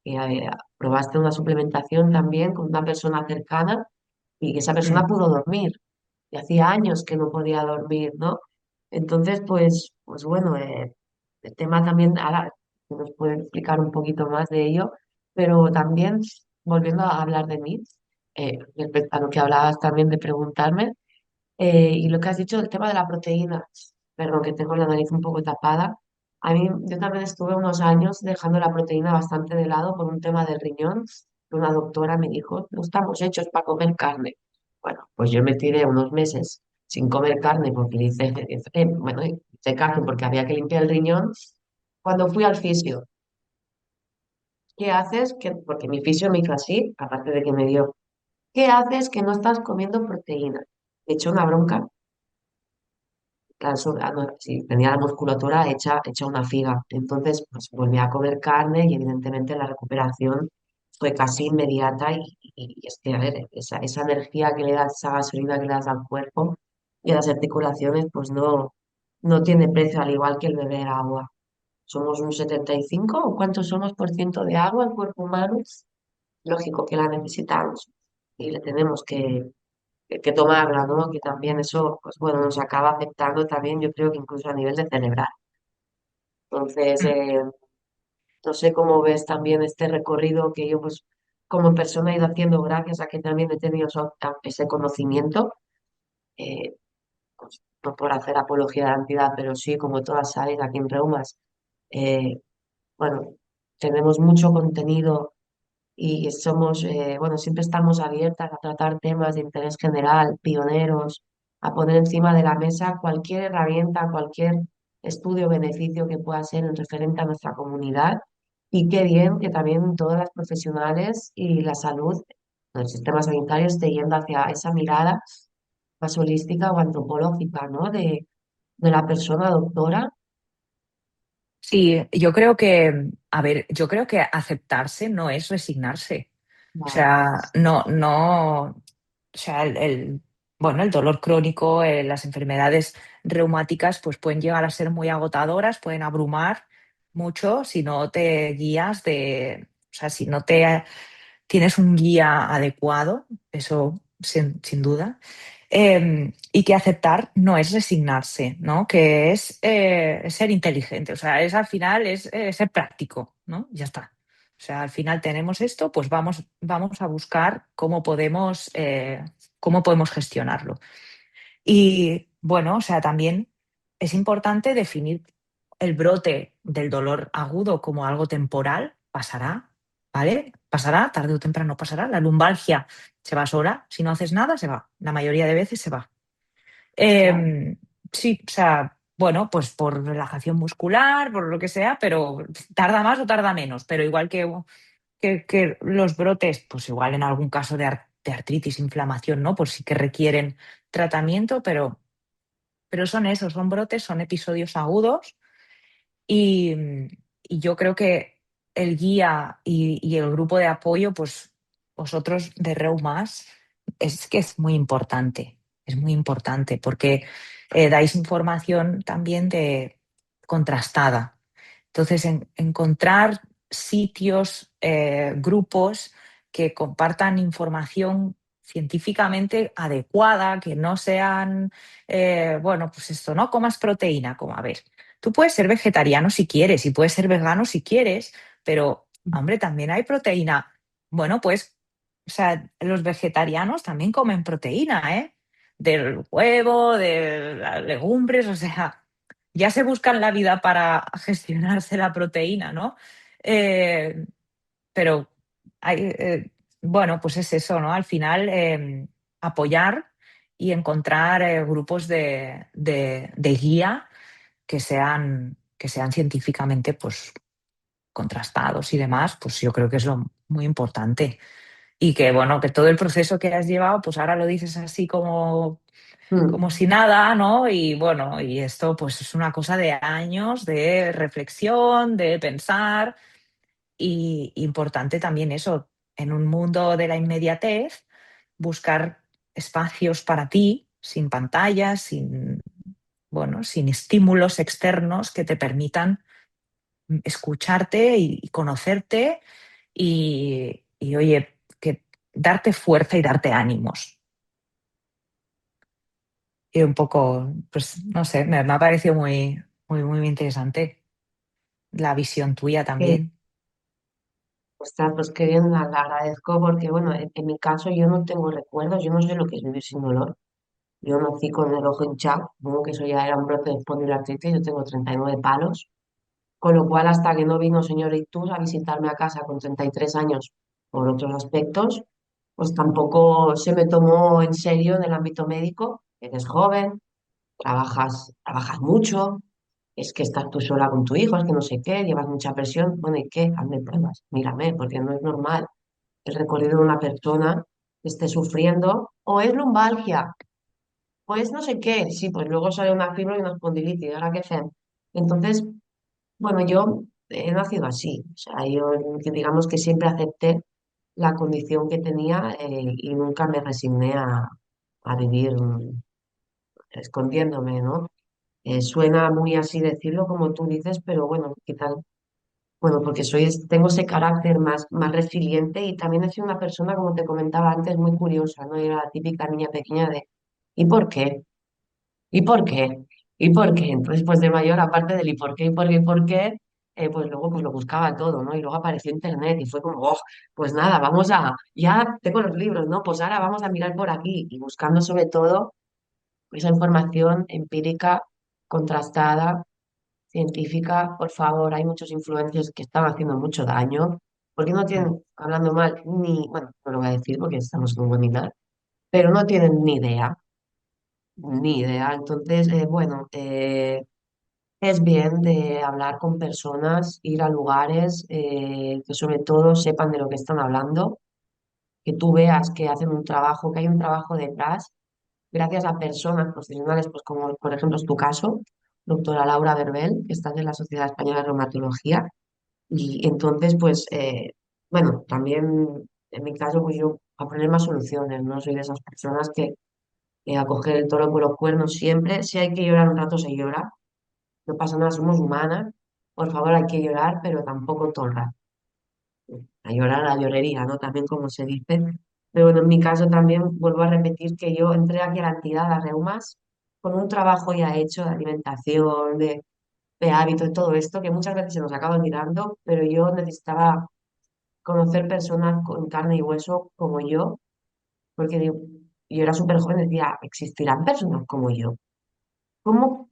S1: que probaste una suplementación también con una persona cercana y que esa persona
S2: mm,
S1: pudo dormir. Y hacía años que no podía dormir, ¿no? Entonces, pues bueno, el tema también, ahora que nos puede explicar un poquito más de ello, pero también volviendo a hablar de mí, respecto a lo que hablabas también de preguntarme, y lo que has dicho del tema de la proteína, perdón, que tengo la nariz un poco tapada. A mí, yo también estuve unos años dejando la proteína bastante de lado por un tema del riñón. Una doctora me dijo, no estamos hechos para comer carne. Bueno, pues yo me tiré unos meses sin comer carne porque bueno, hice caso porque había que limpiar el riñón. Cuando fui al fisio, ¿qué haces? Porque mi fisio me hizo así, aparte de que me dio, ¿qué haces que no estás comiendo proteína? Me echó una bronca. Claro, no, sí, tenía la musculatura hecha una figa. Entonces, pues volví a comer carne y evidentemente la recuperación fue casi inmediata y es que, a ver, esa energía que le das, esa gasolina que le das al cuerpo y a las articulaciones, pues no tiene precio, al igual que el beber agua. Somos un 75 o cuántos somos por ciento de agua el cuerpo humano. Lógico que la necesitamos y le tenemos que tomarla, ¿no? Que también eso, pues bueno, nos acaba afectando también, yo creo que incluso a nivel de cerebral. Entonces,
S2: mm.
S1: no sé cómo ves también este recorrido que yo, pues, como persona he ido haciendo gracias a que también he tenido ese conocimiento. eh, pues, no por hacer apología de la entidad, pero sí, como todas sabéis, aquí en Reumas, eh, bueno, tenemos mucho contenido y somos, bueno, siempre estamos abiertas a tratar temas de interés general, pioneros, a poner encima de la mesa cualquier herramienta, cualquier estudio o beneficio que pueda ser en referente a nuestra comunidad. Y qué bien que también todas las profesionales y la salud del sistema sanitario esté yendo hacia esa mirada más holística o antropológica, ¿no? De la persona doctora.
S2: Sí, yo creo que, a ver, yo creo que aceptarse no es resignarse. O
S1: Vale,
S2: sea, o sea, bueno, el dolor crónico, las enfermedades reumáticas, pues pueden llegar a ser muy agotadoras, pueden abrumar mucho si no te guías o sea, si no te tienes un guía adecuado, eso sin duda. Y que aceptar no es resignarse, ¿no? Que es ser inteligente, o sea, es al final es ser práctico, ¿no? Ya está. O sea, al final tenemos esto, pues vamos a buscar cómo podemos gestionarlo. Y bueno, o sea, también es importante definir el brote del dolor agudo como algo temporal, pasará, ¿vale? Pasará, tarde o temprano pasará. La lumbalgia se va sola, si no haces nada, se va. La mayoría de veces se va.
S1: ostras,
S2: Sí, o sea, bueno, pues por relajación muscular, por lo que sea, pero tarda más o tarda menos, pero igual que los brotes, pues igual en algún caso de artritis, inflamación, ¿no? Pues sí que requieren tratamiento, pero son esos, son brotes, son episodios agudos y, y yo creo que el guía y el grupo de apoyo, pues vosotros de Reumas, es que es muy importante porque dais información también contrastada. Entonces, encontrar sitios, grupos que compartan información científicamente adecuada, que no sean, bueno, pues esto, no comas proteína, como a ver. Tú puedes ser vegetariano si quieres y puedes ser vegano si quieres, pero, hombre, también hay proteína. Bueno, pues, o sea, los vegetarianos también comen proteína, ¿eh? Del huevo, de las legumbres, o sea, ya se buscan la vida para gestionarse la proteína, ¿no? Eh, pero bueno, pues es eso, ¿no? Al final, apoyar y encontrar grupos de guía que sean científicamente pues, contrastados y demás, pues yo creo que es lo muy importante. Y que bueno, que todo el proceso que has llevado, pues ahora lo dices así como
S1: mm,
S2: si nada, ¿no? Y bueno, y esto pues es una cosa de años de reflexión, de pensar, y importante también eso, en un mundo de la inmediatez, buscar espacios para ti, sin pantallas, bueno, sin estímulos externos que te permitan escucharte y conocerte y, oye, que darte fuerza y darte ánimos. Y un poco, pues no sé, me ha parecido muy, muy, muy interesante la visión tuya
S1: eh,
S2: también.
S1: ostras, pues qué bien, la agradezco porque, bueno, en mi caso yo no tengo recuerdos, yo no sé lo que es vivir sin dolor. Yo nací con el ojo hinchado, supongo que eso ya era un brote de espondiloartritis, yo tengo 39 palos, con lo cual hasta que no vino señor Ictus a visitarme a casa con 33 años por otros aspectos, pues tampoco se me tomó en serio en el ámbito médico. Eres joven, trabajas mucho, es que estás tú sola con tu hijo, es que no sé qué, llevas mucha presión, bueno, ¿y qué? Hazme pruebas, mírame, porque no es normal el recorrido de una persona que esté sufriendo, o es lumbalgia, pues no sé qué, sí, pues luego sale una fibra y una espondilitis, ¿ahora qué hacen? Entonces, bueno, yo he nacido así, o sea, yo digamos que siempre acepté la condición que tenía y nunca me resigné a vivir escondiéndome, ¿no? Suena muy así decirlo como tú dices, pero bueno, quizás, bueno, porque tengo ese carácter más resiliente y también he sido una persona, como te comentaba antes, muy curiosa, ¿no? Era la típica niña pequeña de ¿y por qué? ¿Y por qué? ¿Y por qué? Entonces, pues de mayor, aparte del ¿y por qué? ¿Y por qué? ¿Y por qué? Pues luego pues lo buscaba todo, ¿no? Y luego apareció internet y fue como, oh, pues nada, ya tengo los libros, ¿no? Pues ahora vamos a mirar por aquí y buscando sobre todo. esa información empírica, contrastada, científica, por favor, hay muchos influencers que están haciendo mucho daño, porque no tienen, hablando mal, ni, bueno, no lo voy a decir porque estamos en un webinar, pero no tienen ni idea, ni idea. Entonces, bueno, es bien de hablar con personas, ir a lugares que sobre todo sepan de lo que están hablando, que tú veas que hacen un trabajo, que hay un trabajo detrás, gracias a personas profesionales, pues como por ejemplo es tu caso, doctora Laura Berbel, que está en la Sociedad Española de Reumatología. Y entonces, pues, bueno, también en mi caso, pues yo a poner más soluciones, no soy de esas personas que a coger el toro por los cuernos siempre. Si hay que llorar un rato, se llora. No pasa nada, somos humanas. Por favor, hay que llorar, pero tampoco todo el rato. A llorar a la llorería, ¿no? También como se dice. Pero bueno, en mi caso también vuelvo a repetir que yo entré aquí a la entidad, a Reumas, con un trabajo ya hecho de alimentación, de hábitos, de todo esto, que muchas veces se nos acaba olvidando, pero yo necesitaba conocer personas con carne y hueso como yo, porque digo, yo era súper joven y decía, ¿existirán personas como yo? ¿Cómo,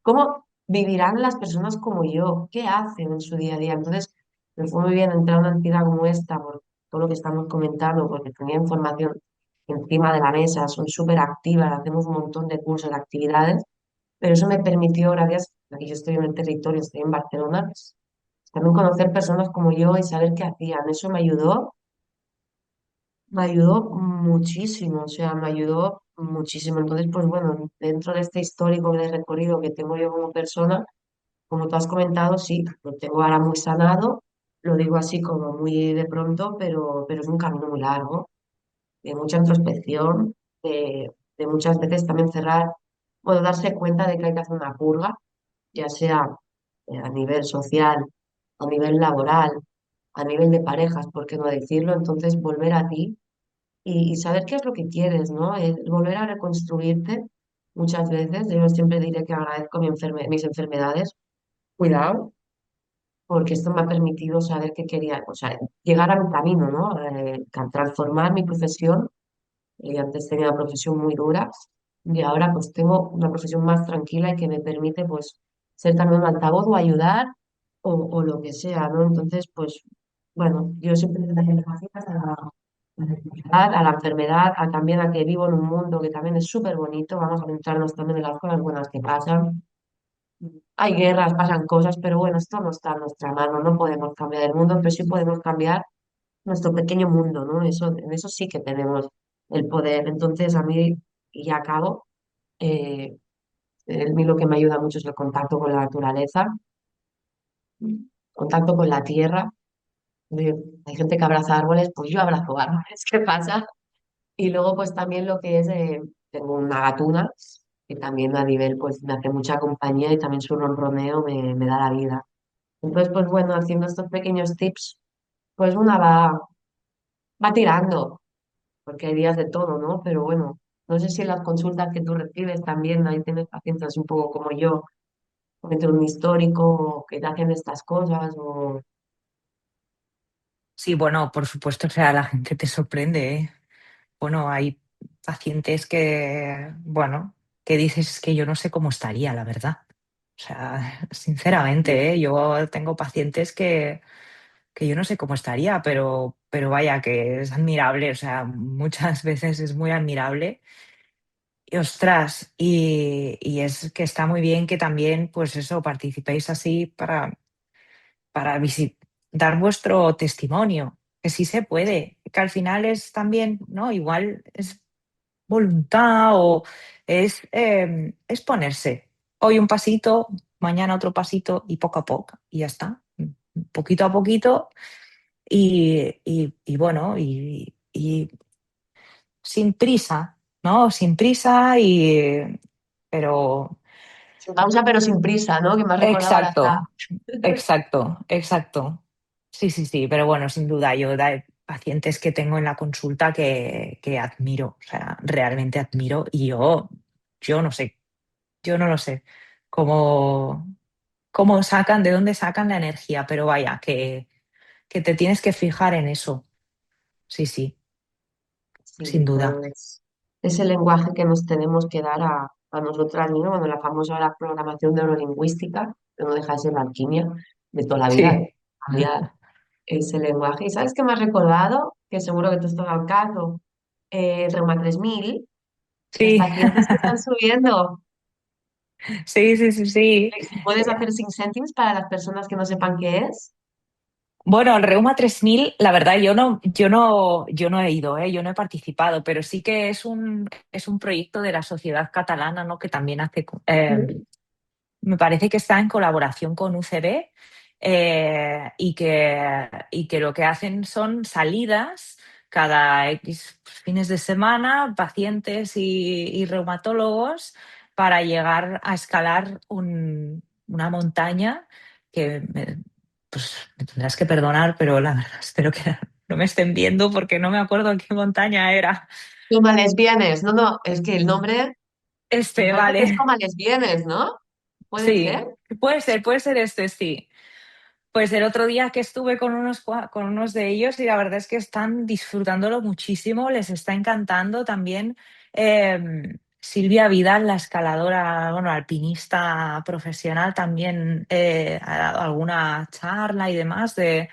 S1: cómo vivirán las personas como yo? ¿Qué hacen en su día a día? Entonces, me fue muy bien entrar a una entidad como esta, por todo lo que estamos comentando, porque tenía información encima de la mesa, son súper activas, hacemos un montón de cursos, de actividades, pero eso me permitió, gracias a que yo estoy en el territorio, estoy en Barcelona, pues, también conocer personas como yo y saber qué hacían. Eso me ayudó muchísimo, o sea, me ayudó muchísimo. Entonces, pues bueno, dentro de este histórico de recorrido que tengo yo como persona, como tú has comentado, sí, lo tengo ahora muy sanado, lo digo así como muy de pronto, pero es un camino muy largo, de mucha introspección, de muchas veces también cerrar, bueno, darse cuenta de que hay que hacer una purga, ya sea a nivel social, a nivel laboral, a nivel de parejas, ¿por qué no decirlo? Entonces, volver a ti y saber qué es lo que quieres, ¿no? Volver a reconstruirte muchas veces. Yo siempre diré que agradezco mis enfermedades, cuidado, porque esto me ha permitido saber qué quería, o sea, llegar a mi camino, ¿no? Transformar mi profesión. Antes tenía una profesión muy dura y ahora pues tengo una profesión más tranquila y que me permite pues ser también un altavoz o ayudar o lo que sea, ¿no? Entonces, pues bueno, yo siempre le doy las gracias a la enfermedad, también a que vivo en un mundo que también es súper bonito, vamos a centrarnos también en las cosas buenas que pasan. Hay guerras, pasan cosas, pero bueno, esto no está en nuestra mano, no podemos cambiar el mundo, pero sí podemos cambiar nuestro pequeño mundo, ¿no? Eso, en eso sí que tenemos el poder. Entonces, a mí, y ya acabo, eh, a mí lo que me ayuda mucho es el contacto con la naturaleza, contacto con la tierra. Eh, Hay gente que abraza árboles, pues yo abrazo árboles, ¿qué pasa? Y luego, pues también lo que es, tengo una gatuna que también a nivel, pues me hace mucha compañía y también su ronroneo me da la vida. Entonces, pues bueno, haciendo estos pequeños tips, pues una va tirando, porque hay días de todo, ¿no? Pero bueno, no sé si en las consultas que tú recibes también ahí tienes pacientes un poco como yo, que tienen un histórico, que te hacen estas cosas, o
S2: Sí, bueno, por supuesto, o sea, la gente te sorprende, ¿eh? Bueno, hay pacientes que, bueno, que dices que yo no sé cómo estaría, la verdad. O sea, sinceramente, ¿eh? Yo tengo pacientes que yo no sé cómo estaría, pero vaya, que es admirable, o sea, muchas veces es muy admirable. Y ostras, y es que está muy bien que también, pues eso, participéis así para dar vuestro testimonio, que sí se puede, que al final es también, ¿no? Igual es voluntad o es ponerse. Hoy un pasito, mañana otro pasito y poco a poco, y ya está. Poquito a poquito y bueno, y sin prisa, ¿no? Sin prisa pero
S1: sin pausa pero sin prisa, ¿no? Que me has recordado ahora está.
S2: exacto, exacto, exacto. Sí, sí, sí, pero bueno, sin duda, hay pacientes que tengo en la consulta que admiro, o sea, realmente admiro y yo no sé, yo no lo sé cómo, cómo sacan, de dónde sacan la energía, pero vaya, que te tienes que fijar en eso. Sí, sí,
S1: Sí,
S2: sin duda.
S1: ese lenguaje que nos tenemos que dar a nosotras mismas, bueno, la famosa la programación neurolingüística, que no deja de ser la alquimia de toda la vida,
S2: Sí,
S1: cambiar ese lenguaje. ¿Y sabes qué me has recordado? Que seguro que tú estás al caso. Reuma 3000, las
S2: sí,
S1: pacientes que están subiendo.
S2: sí, sí, sí, sí.
S1: Si puedes hacer sin céntimos para las personas que no sepan qué es.
S2: Bueno, el Reuma 3000, la verdad, yo no he ido, yo no he participado, pero sí que es un proyecto de la sociedad catalana, ¿no? Que también hace,
S1: Sí.
S2: me parece que está en colaboración con UCB, y que lo que hacen son salidas cada X fines de semana, pacientes y reumatólogos, para llegar a escalar una montaña que pues, me tendrás que perdonar, pero la verdad espero que no me estén viendo porque no me acuerdo qué montaña era.
S1: Como lesbianes. No, no, es que el nombre me parece que es
S2: Vale,
S1: como lesbianes, ¿no? ¿Puede
S2: sí,
S1: ser?
S2: puede ser sí. Pues el otro día que estuve con con unos de ellos y la verdad es que están disfrutándolo muchísimo, les está encantando también. Silvia Vidal, la escaladora, bueno, alpinista profesional, también ha dado alguna charla y demás de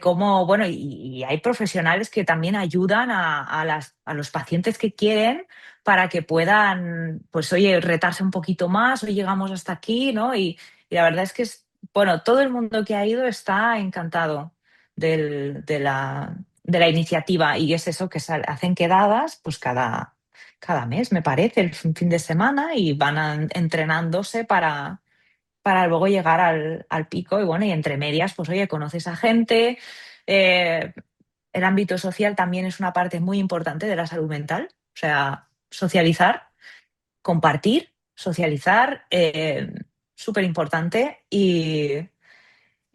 S2: cómo, bueno, y hay profesionales que también ayudan a los pacientes que quieren para que puedan, pues, oye, retarse un poquito más, hoy llegamos hasta aquí, ¿no? Y la verdad es que bueno, todo el mundo que ha ido está encantado de la iniciativa y es eso que hacen quedadas, pues cada mes, me parece, el fin de semana y van entrenándose para luego llegar al pico y bueno, y entre medias, pues oye, conoces a gente. eh, el ámbito social también es una parte muy importante de la salud mental, o sea, socializar, compartir, socializar, súper importante y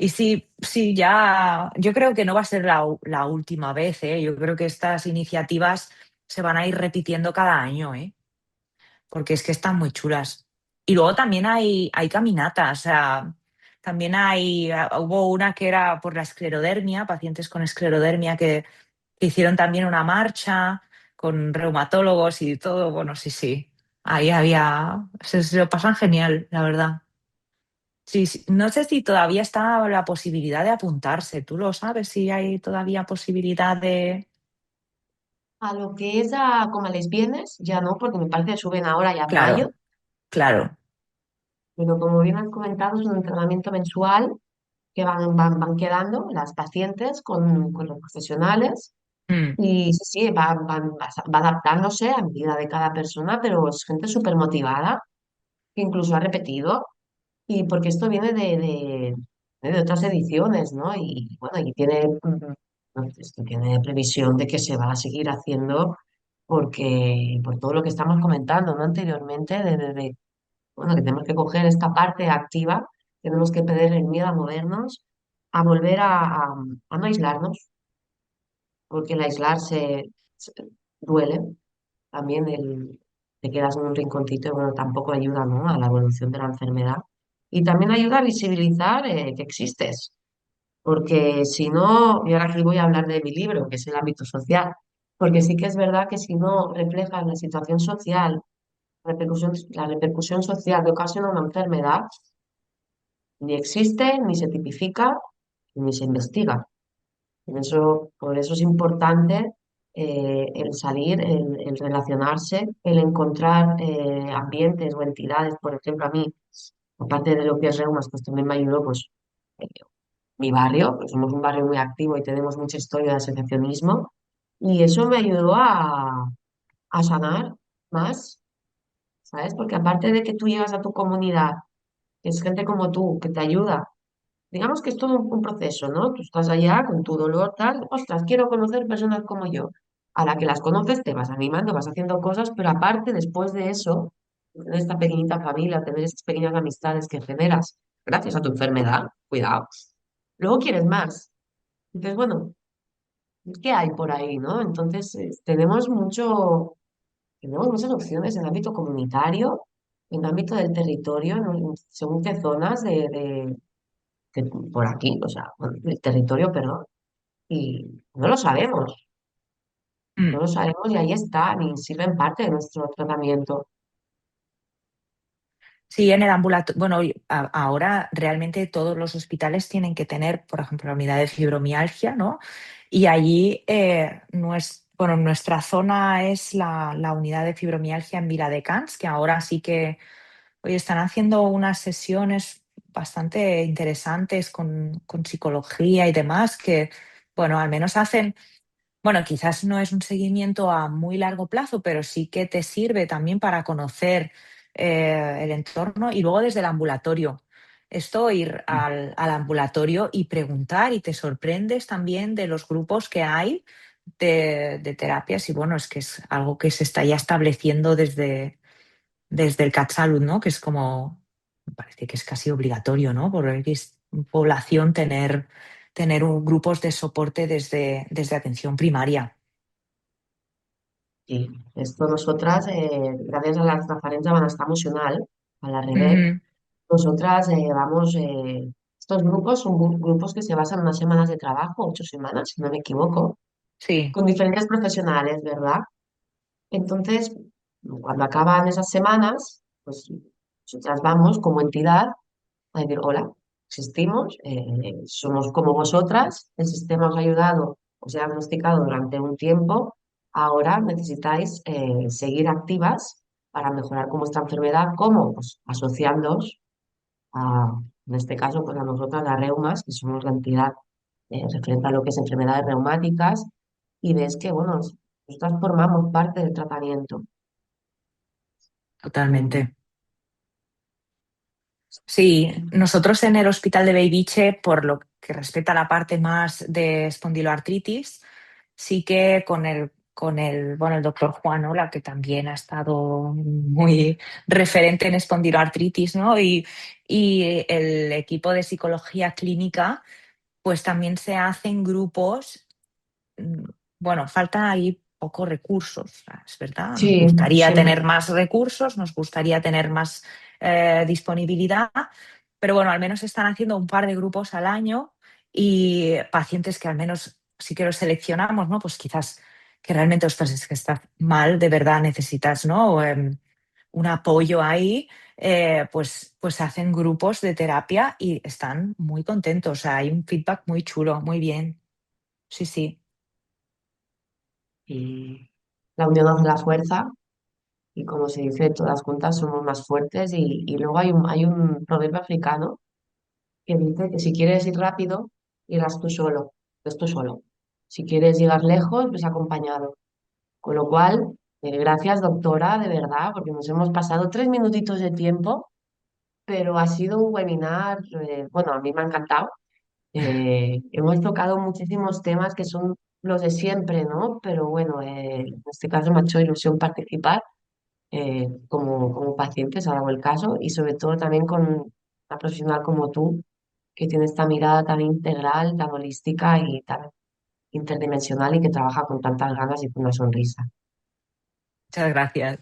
S2: sí, sí, ya, yo creo que no va a ser la última vez, ¿eh? Yo creo que estas iniciativas se van a ir repitiendo cada año, ¿eh? Porque es que están muy chulas. Y luego también hay caminatas, o sea, también hubo una que era por la esclerodermia, pacientes con esclerodermia que hicieron también una marcha con reumatólogos y todo, bueno, sí, sí, ahí había, se lo pasan genial, la verdad. Sí, sí, no sé si todavía está la posibilidad de apuntarse, ¿tú lo sabes si hay todavía posibilidad de...
S1: A lo que es a, como a lesbianas, ya no, porque me parece que suben ahora ya en mayo.
S2: Claro, claro.
S1: Pero como bien has comentado, es un entrenamiento mensual que van quedando las pacientes con los profesionales.
S2: Mm,
S1: Y sí, sí, va adaptándose a medida de cada persona, pero es gente súper motivada, que incluso ha repetido. Y porque esto viene de otras ediciones, ¿no? Y bueno, y tiene, esto tiene previsión de que se va a seguir haciendo porque por todo lo que estamos comentando, ¿no? Anteriormente, bueno, que tenemos que coger esta parte activa, tenemos que perder el miedo a movernos, a volver a no aislarnos, porque el aislarse duele, también te quedas en un rinconcito y bueno, tampoco ayuda, ¿no? A la evolución de la enfermedad. Y también ayuda a visibilizar que existes, porque si no, y ahora aquí voy a hablar de mi libro, que es el ámbito social, porque sí que es verdad que si no reflejas la situación social, la repercusión social que ocasiona una enfermedad, ni existe, ni se tipifica, ni se investiga. Por eso es importante el salir, el relacionarse, el encontrar ambientes o entidades. Por ejemplo, a mí, aparte de lo que es Reumas, pues también me ayudó pues, eh, mi barrio, pues somos un barrio muy activo y tenemos mucha historia de asociacionismo, y eso me ayudó a sanar más, ¿sabes? Porque aparte de que tú llegas a tu comunidad, que es gente como tú, que te ayuda. Digamos que es todo un proceso, ¿no? Tú estás allá con tu dolor, tal, ostras, quiero conocer personas como yo. A la que las conoces te vas animando, vas haciendo cosas, pero aparte, después de eso, tener esta pequeñita familia, tener estas pequeñas amistades que generas gracias a tu enfermedad, cuidado. Luego quieres más. Entonces, bueno, ¿qué hay por ahí, no? Entonces, tenemos muchas opciones en el ámbito comunitario, en el ámbito del territorio, ¿no? Según qué zonas por aquí, o sea, bueno, el territorio, perdón, y no lo sabemos.
S2: Mm.
S1: no lo sabemos y ahí están y sirven parte de nuestro tratamiento.
S2: Sí, en el ambulatorio, bueno, ahora realmente todos los hospitales tienen que tener, por ejemplo, la unidad de fibromialgia, ¿no? Y allí, bueno, nuestra zona es la unidad de fibromialgia en Viladecans, que ahora sí que hoy están haciendo unas sesiones bastante interesantes con psicología y demás, que, bueno, al menos hacen. Bueno, quizás no es un seguimiento a muy largo plazo, pero sí que te sirve también para conocer el entorno y luego desde el ambulatorio. Esto ir al ambulatorio y preguntar y te sorprendes también de los grupos que hay de terapias y bueno, es que es algo que se está ya estableciendo desde el CatSalud, ¿no? Que es como, me parece que es casi obligatorio, ¿no? Por X población tener grupos de soporte desde atención primaria.
S1: Y esto nosotras, gracias a la transferencia de benestar emocional, a la REDEC,
S2: Ujú.
S1: nosotras vamos, estos grupos son grupos que se basan en unas semanas de trabajo, 8 semanas, si no me equivoco,
S2: Sí,
S1: con diferentes profesionales, ¿verdad? Entonces, cuando acaban esas semanas, pues nosotras vamos como entidad a decir, hola, existimos, somos como vosotras, el sistema os ha ayudado, os ha diagnosticado durante un tiempo, ahora necesitáis seguir activas para mejorar con vuestra enfermedad, ¿cómo? Pues asociándoos a, en este caso, pues a nosotras, las reumas, que somos la entidad referente a lo que es enfermedades reumáticas, y ves que, bueno, nosotras formamos parte del tratamiento. Mm,
S2: totalmente. Sí, nosotros en el Hospital de Bellvitge, por lo que respecta a la parte más de espondiloartritis, sí que bueno, el doctor Juan Ola, que también ha estado muy referente en espondiloartritis, ¿no? Y el equipo de psicología clínica, pues también se hacen grupos. mm, Bueno, falta ahí pocos recursos, es verdad. Nos
S1: sí,
S2: gustaría
S1: siempre.
S2: tener más recursos, nos gustaría tener más disponibilidad, pero bueno, al menos están haciendo un par de grupos al año y pacientes que al menos sí que los seleccionamos, ¿no? Pues quizás que realmente, ostras, es que estás mal, de verdad necesitas, ¿no? Un apoyo ahí, pues hacen grupos de terapia y están muy contentos. O sea, hay un feedback muy chulo, muy bien. Sí, sí.
S1: Y la unión hace la fuerza. Y como se dice, todas juntas somos más fuertes. Y luego hay un proverbio africano que dice que si quieres ir rápido, irás tú solo, ves tú solo. Si quieres llegar lejos, pues acompañado. Con lo cual, gracias doctora, de verdad, porque nos hemos pasado 3 minutitos de tiempo, pero ha sido un webinar, bueno, a mí me ha encantado. Hemos tocado muchísimos temas que son los de siempre, ¿no? Pero bueno, en este caso me ha hecho ilusión participar como paciente, se ha dado el caso, y sobre todo también con una profesional como tú, que tiene esta mirada tan integral, tan holística y tan interdimensional y que trabaja con tantas ganas y con una sonrisa.
S2: Muchas gracias.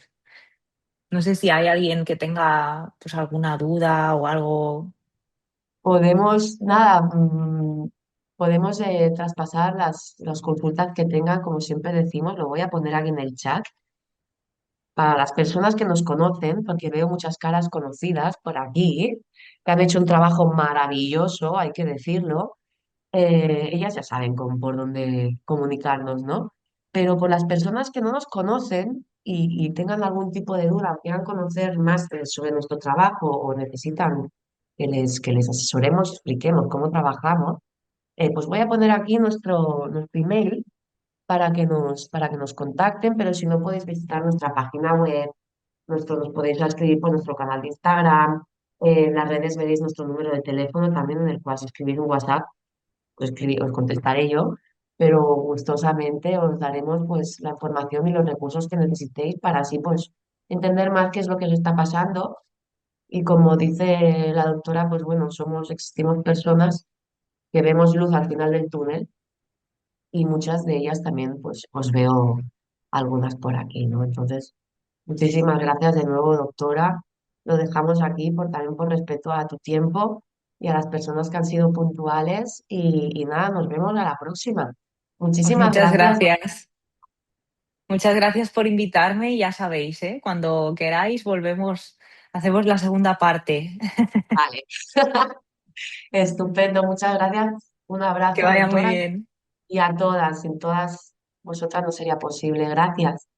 S2: No sé si hay alguien que tenga pues alguna duda o algo.
S1: Podemos, nada, podemos traspasar las consultas que tengan, como siempre decimos, lo voy a poner aquí en el chat. Para las personas que nos conocen, porque veo muchas caras conocidas por aquí, que han hecho un trabajo maravilloso, hay que decirlo. Ellas ya saben por dónde comunicarnos, ¿no? Pero por las personas que no nos conocen y tengan algún tipo de duda, o quieran conocer más sobre nuestro trabajo o necesitan que les asesoremos, expliquemos cómo trabajamos, pues voy a poner aquí nuestro email para que nos contacten, pero si no podéis visitar nuestra página web, nos podéis escribir por nuestro canal de Instagram, en las redes veréis nuestro número de teléfono también en el cual si escribís un WhatsApp os contestaré yo, pero gustosamente os daremos pues la información y los recursos que necesitéis para así pues entender más qué es lo que os está pasando y como dice la doctora, pues bueno, existimos personas que vemos luz al final del túnel y muchas de ellas también pues os veo algunas por aquí, ¿no? Entonces, muchísimas gracias de nuevo, doctora. Lo dejamos aquí también por respeto a tu tiempo y a las personas que han sido puntuales y nada, nos vemos a la próxima.
S2: Pues
S1: Muchísimas
S2: muchas
S1: gracias.
S2: gracias. Muchas gracias por invitarme y ya sabéis, ¿eh? Cuando queráis volvemos, hacemos la segunda parte.
S1: Vale. Estupendo, muchas gracias. Un
S2: Que
S1: abrazo,
S2: vaya muy
S1: doctora,
S2: bien.
S1: y a todas, sin todas vosotras no sería posible. Gracias.